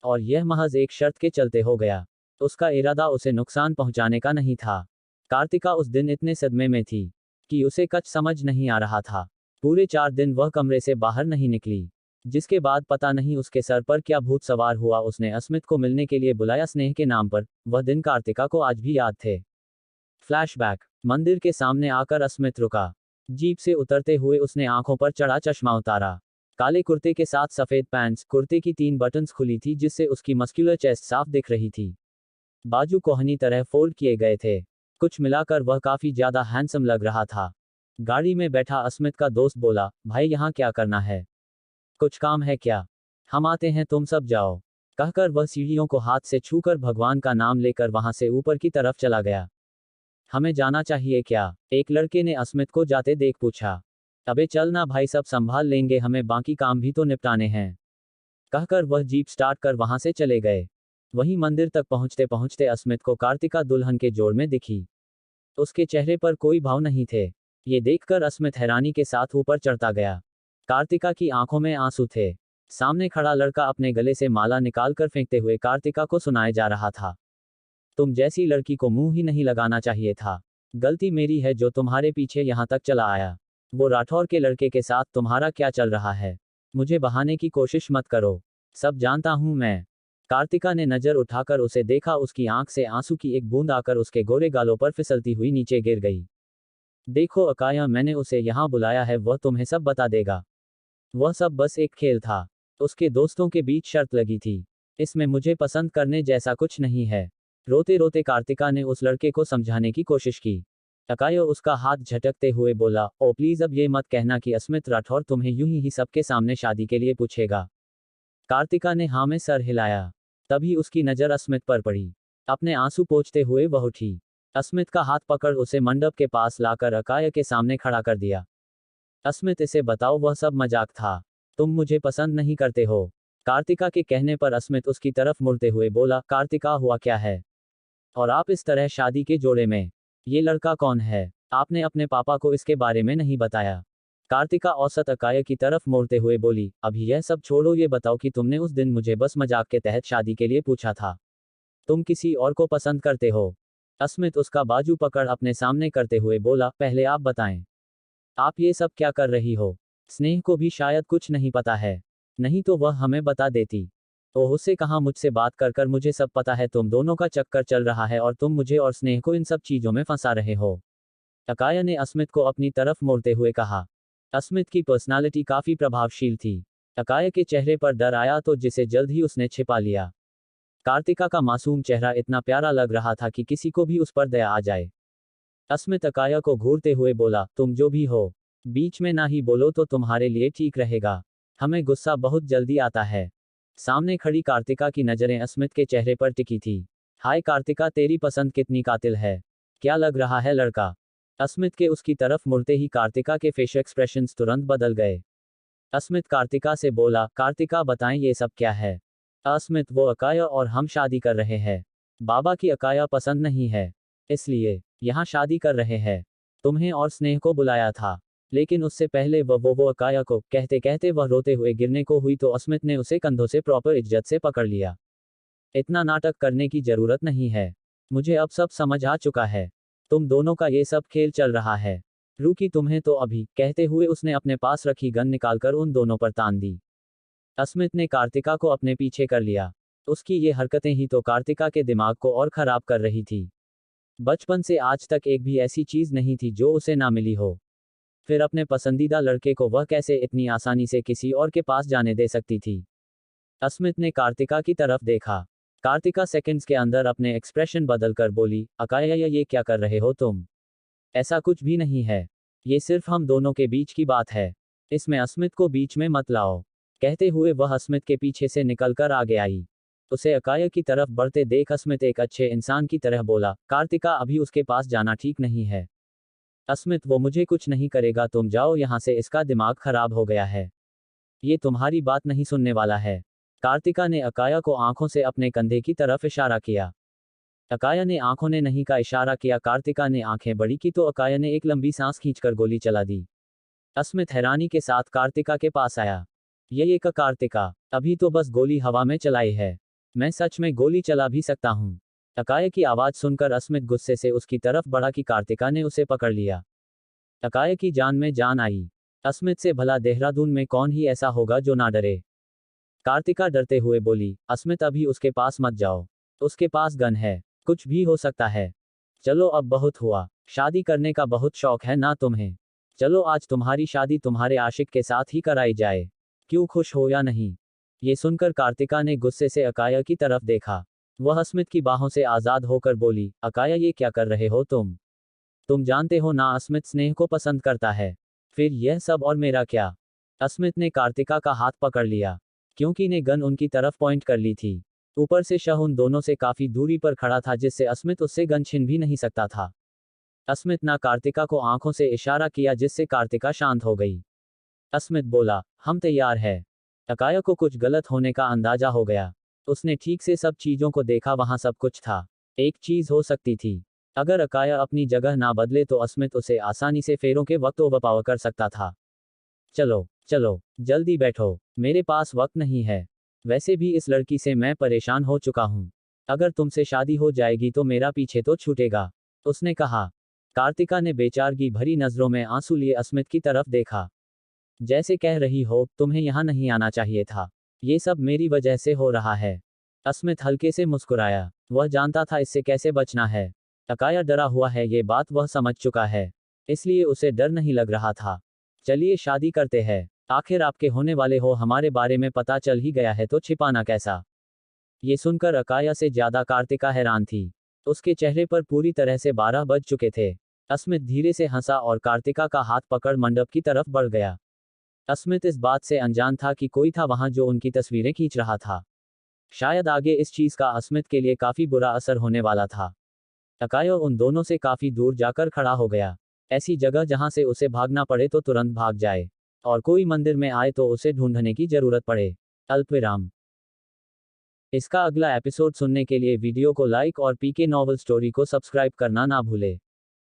और यह महज एक शर्त के चलते हो गया। उसका इरादा उसे नुकसान पहुंचाने का नहीं था। कार्तिका उस दिन इतने सदमे में थी कि उसे कुछ समझ नहीं आ रहा था। पूरे 4 दिन वह कमरे से बाहर नहीं निकली। जिसके बाद पता नहीं उसके सर पर क्या भूत सवार हुआ। उसने अस्मित को मिलने के लिए बुलाया स्नेह के नाम पर। वह दिन कार्तिका को आज भी याद थे। फ्लैशबैक। मंदिर के सामने आकर अस्मित रुका। जीप से उतरते हुए उसने आंखों पर चढ़ा चश्मा उतारा। काले कुर्ते के साथ सफेद पैंट्स, कुर्ते की 3 बटन्स खुली थी जिससे उसकी मस्कुलर चेस्ट साफ दिख रही थी। बाजू कोहनी तरह फोल्ड किए गए थे। कुछ मिलाकर वह काफी ज्यादा हैंडसम लग रहा था। गाड़ी में बैठा अस्मित का दोस्त बोला, भाई यहाँ क्या करना है? कुछ काम है क्या? हम आते हैं, तुम सब जाओ। कहकर वह सीढ़ियों को हाथ से छूकर भगवान का नाम लेकर वहां से ऊपर की तरफ चला गया। हमें जाना चाहिए क्या? एक लड़के ने अस्मित को जाते देख पूछा। अबे चल ना भाई, सब संभाल लेंगे, हमें बाकी काम भी तो निपटाने हैं। कहकर वह जीप स्टार्ट कर वहां से चले गए। वहीं मंदिर तक पहुंचते पहुंचते अस्मित को कार्तिका दुल्हन के जोड़ में दिखी। उसके चेहरे पर कोई भाव नहीं थे। ये देखकर अस्मित हैरानी के साथ ऊपर चढ़ता गया। कार्तिका की आंखों में आंसू थे। सामने खड़ा लड़का अपने गले से माला निकालकर फेंकते हुए कार्तिका को सुनाए जा रहा था। तुम जैसी लड़की को मुंह ही नहीं लगाना चाहिए था। गलती मेरी है जो तुम्हारे पीछे यहां तक चला आया। वो राठौर के लड़के के साथ तुम्हारा क्या चल रहा है? मुझे बहाने की कोशिश मत करो। सब जानता हूं मैं। कार्तिका ने नजर उठाकर उसे देखा। उसकी आंख से आंसू की एक बूंद आकर उसके गोरे गालों पर फिसलती हुई नीचे गिर गई। देखो अकाया, मैंने उसे यहां बुलाया है, वह तुम्हें सब बता देगा। वह सब बस एक खेल था। उसके दोस्तों के बीच शर्त लगी थी। इसमें मुझे पसंद करने जैसा कुछ नहीं है। रोते रोते कार्तिका ने उस लड़के को समझाने की कोशिश की। अकायो उसका हाथ झटकते हुए बोला, ओ प्लीज अब ये मत कहना कि अस्मित राठौर तुम्हें यूं ही सबके सामने शादी के लिए पूछेगा। कार्तिका ने हाँ में सर हिलाया। तभी उसकी नजर अस्मित पर पड़ी। अपने आंसू पोंछते हुए वह उठी। अस्मित का हाथ पकड़ उसे मंडप के पास लाकर अकाया के सामने खड़ा कर दिया। अस्मित, इसे बताओ, वह सब मजाक था। तुम मुझे पसंद नहीं करते हो। कार्तिका के कहने पर अस्मित उसकी तरफ मुड़ते हुए बोला, कार्तिका हुआ क्या है? और आप इस तरह शादी के जोड़े में? ये लड़का कौन है? आपने अपने पापा को इसके बारे में नहीं बताया? कार्तिका औसत अकाया की तरफ मोड़ते हुए बोली, अभी यह सब छोड़ो, ये बताओ कि तुमने उस दिन मुझे बस मजाक के तहत शादी के लिए पूछा था। तुम किसी और को पसंद करते हो? अस्मित उसका बाजू पकड़ अपने सामने करते हुए बोला, पहले आप बताएं। आप ये सब क्या कर रही हो? स्नेह को भी शायद कुछ नहीं पता है। नहीं तो वह हमें बता देती। ओह, उससे कहा, मुझसे बात कर कर मुझे सब पता है। तुम दोनों का चक्कर चल रहा है और तुम मुझे और स्नेह को इन सब चीजों में फंसा रहे हो। अकाया ने अस्मित को अपनी तरफ मोड़ते हुए कहा। अस्मित की पर्सनालिटी काफी प्रभावशील थी। अकाया के चेहरे पर डर आया तो जिसे जल्द ही उसने छिपा लिया। कार्तिका का मासूम चेहरा इतना प्यारा लग रहा था कि किसी को भी उस पर दया आ जाए। अस्मित अकाया को घूरते हुए बोला, तुम जो भी हो, बीच में ना ही बोलो तो तुम्हारे लिए ठीक रहेगा। हमें गुस्सा बहुत जल्दी आता है। सामने खड़ी कार्तिका की नजरें अस्मित के चेहरे पर टिकी थी। हाय कार्तिका, तेरी पसंद कितनी कातिल है। क्या लग रहा है लड़का? अस्मित के उसकी तरफ मुड़ते ही कार्तिका के फेशियल एक्सप्रेशंस तुरंत बदल गए। अस्मित कार्तिका से बोला, कार्तिका बताएं ये सब क्या है? अस्मित, वो अकाया और हम शादी कर रहे हैं। बाबा की अकाया पसंद नहीं है, इसलिए यहाँ शादी कर रहे हैं। तुम्हें और स्नेह को बुलाया था, लेकिन उससे पहले वो अकाया को कहते कहते वह रोते हुए गिरने को हुई तो अस्मित ने उसे कंधों से प्रॉपर इज्जत से पकड़ लिया। इतना नाटक करने की जरूरत नहीं है। मुझे अब सब समझ आ चुका है। तुम दोनों का ये सब खेल चल रहा है। रुकी तुम्हें तो अभी, कहते हुए उसने अपने पास रखी गन निकालकर उन दोनों पर तान दी। अस्मित ने कार्तिका को अपने पीछे कर लिया। उसकी ये हरकतें ही तो कार्तिका के दिमाग को और खराब कर रही थी। बचपन से आज तक एक भी ऐसी चीज नहीं थी जो उसे ना मिली हो। फिर अपने पसंदीदा लड़के को वह कैसे इतनी आसानी से किसी और के पास जाने दे सकती थी? अस्मित ने कार्तिका की तरफ देखा। कार्तिका सेकंड्स के अंदर अपने एक्सप्रेशन बदलकर बोली, अकाया ये क्या कर रहे हो तुम? ऐसा कुछ भी नहीं है। ये सिर्फ हम दोनों के बीच की बात है। इसमें अस्मित को बीच में मत लाओ। कहते हुए वह अस्मित के पीछे से निकलकर आगे आई। उसे अकाया की तरफ बढ़ते देख अस्मित एक अच्छे इंसान की तरह बोला, कार्तिका अभी उसके पास जाना ठीक नहीं है। अस्मित वो मुझे कुछ नहीं करेगा, तुम जाओ यहाँ से, इसका दिमाग खराब हो गया है। ये तुम्हारी बात नहीं सुनने वाला है। कार्तिका ने अकाया को आंखों से अपने कंधे की तरफ इशारा किया। अकाया ने आंखों ने नहीं का इशारा किया। कार्तिका ने आंखें बड़ी की तो अकाया ने एक लंबी सांस खींचकर गोली चला दी। अस्मित हैरानी के साथ कार्तिका के पास आया। ये कार्तिका, अभी तो बस गोली हवा में चलाई है, मैं सच में गोली चला भी सकता हूँ। अकाया की आवाज सुनकर अस्मित गुस्से से उसकी तरफ बढ़ा कि कार्तिका ने उसे पकड़ लिया। अकाया की जान में जान आई। अस्मित से भला देहरादून में कौन ही ऐसा होगा जो ना डरे। कार्तिका डरते हुए बोली, अस्मित अभी उसके पास मत जाओ, उसके पास गन है, कुछ भी हो सकता है। चलो अब बहुत हुआ, शादी करने का बहुत शौक है ना तुम्हें? चलो आज तुम्हारी शादी तुम्हारे आशिक के साथ ही कराई जाए, क्यों, खुश हो या नहीं? ये सुनकर कार्तिका ने गुस्से से अकाया की तरफ देखा। वह अस्मित की बाहों से आजाद होकर बोली, अकाया ये क्या कर रहे हो तुम? तुम जानते हो ना अस्मित स्नेह को पसंद करता है, फिर यह सब और मेरा क्या? अस्मित ने कार्तिका का हाथ पकड़ लिया, क्योंकि ने गन उनकी तरफ पॉइंट कर ली थी। ऊपर से शह उन दोनों से काफी दूरी पर खड़ा था, जिससे अस्मित उससे गन छीन भी नहीं सकता था। अस्मित ने कार्तिका को आंखों से इशारा किया, जिससे कार्तिका शांत हो गई। अस्मित बोला, हम तैयार है। अकाया को कुछ गलत होने का अंदाजा हो गया। उसने ठीक से सब चीजों को देखा, वहां सब कुछ था। एक चीज हो सकती थी, अगर अकाया अपनी जगह ना बदले तो अस्मित उसे आसानी से फेरों के वक्त ओवरपावर कर सकता था। चलो चलो जल्दी बैठो, मेरे पास वक्त नहीं है। वैसे भी इस लड़की से मैं परेशान हो चुका हूं। अगर तुमसे शादी हो जाएगी तो मेरा पीछे तो छूटेगा, उसने कहा। कार्तिका ने बेचारगी भरी नजरों में आंसू लिए अस्मित की तरफ देखा। जैसे कह रही हो, तुम्हें यहां नहीं आना चाहिए था, ये सब मेरी वजह से हो रहा है। अस्मित हल्के से मुस्कुराया। वह जानता था इससे कैसे बचना है। अकाया डरा हुआ है, ये बात वह समझ चुका है, इसलिए उसे डर नहीं लग रहा था। चलिए शादी करते हैं, आखिर आपके होने वाले हो हमारे बारे में पता चल ही गया है तो छिपाना कैसा? ये सुनकर अकाया से ज्यादा कार्तिका हैरान थी। उसके चेहरे पर पूरी तरह से 12 बज चुके थे। अस्मित धीरे से हंसा और कार्तिका का हाथ पकड़ मंडप की तरफ बढ़ गया। अस्मित इस बात से अनजान था कि कोई था वहां जो उनकी तस्वीरें खींच रहा था। शायद आगे इस चीज का अस्मित के लिए काफी बुरा असर होने वाला था। अकाया उन दोनों से काफी दूर जाकर खड़ा हो गया, ऐसी जगह जहां से उसे भागना पड़े तो तुरंत भाग जाए, और कोई मंदिर में आए तो उसे ढूंढने की जरूरत पड़े। अल्पविराम। इसका अगला एपिसोड सुनने के लिए वीडियो को लाइक और पीके नॉवल स्टोरी को सब्सक्राइब करना ना भूले।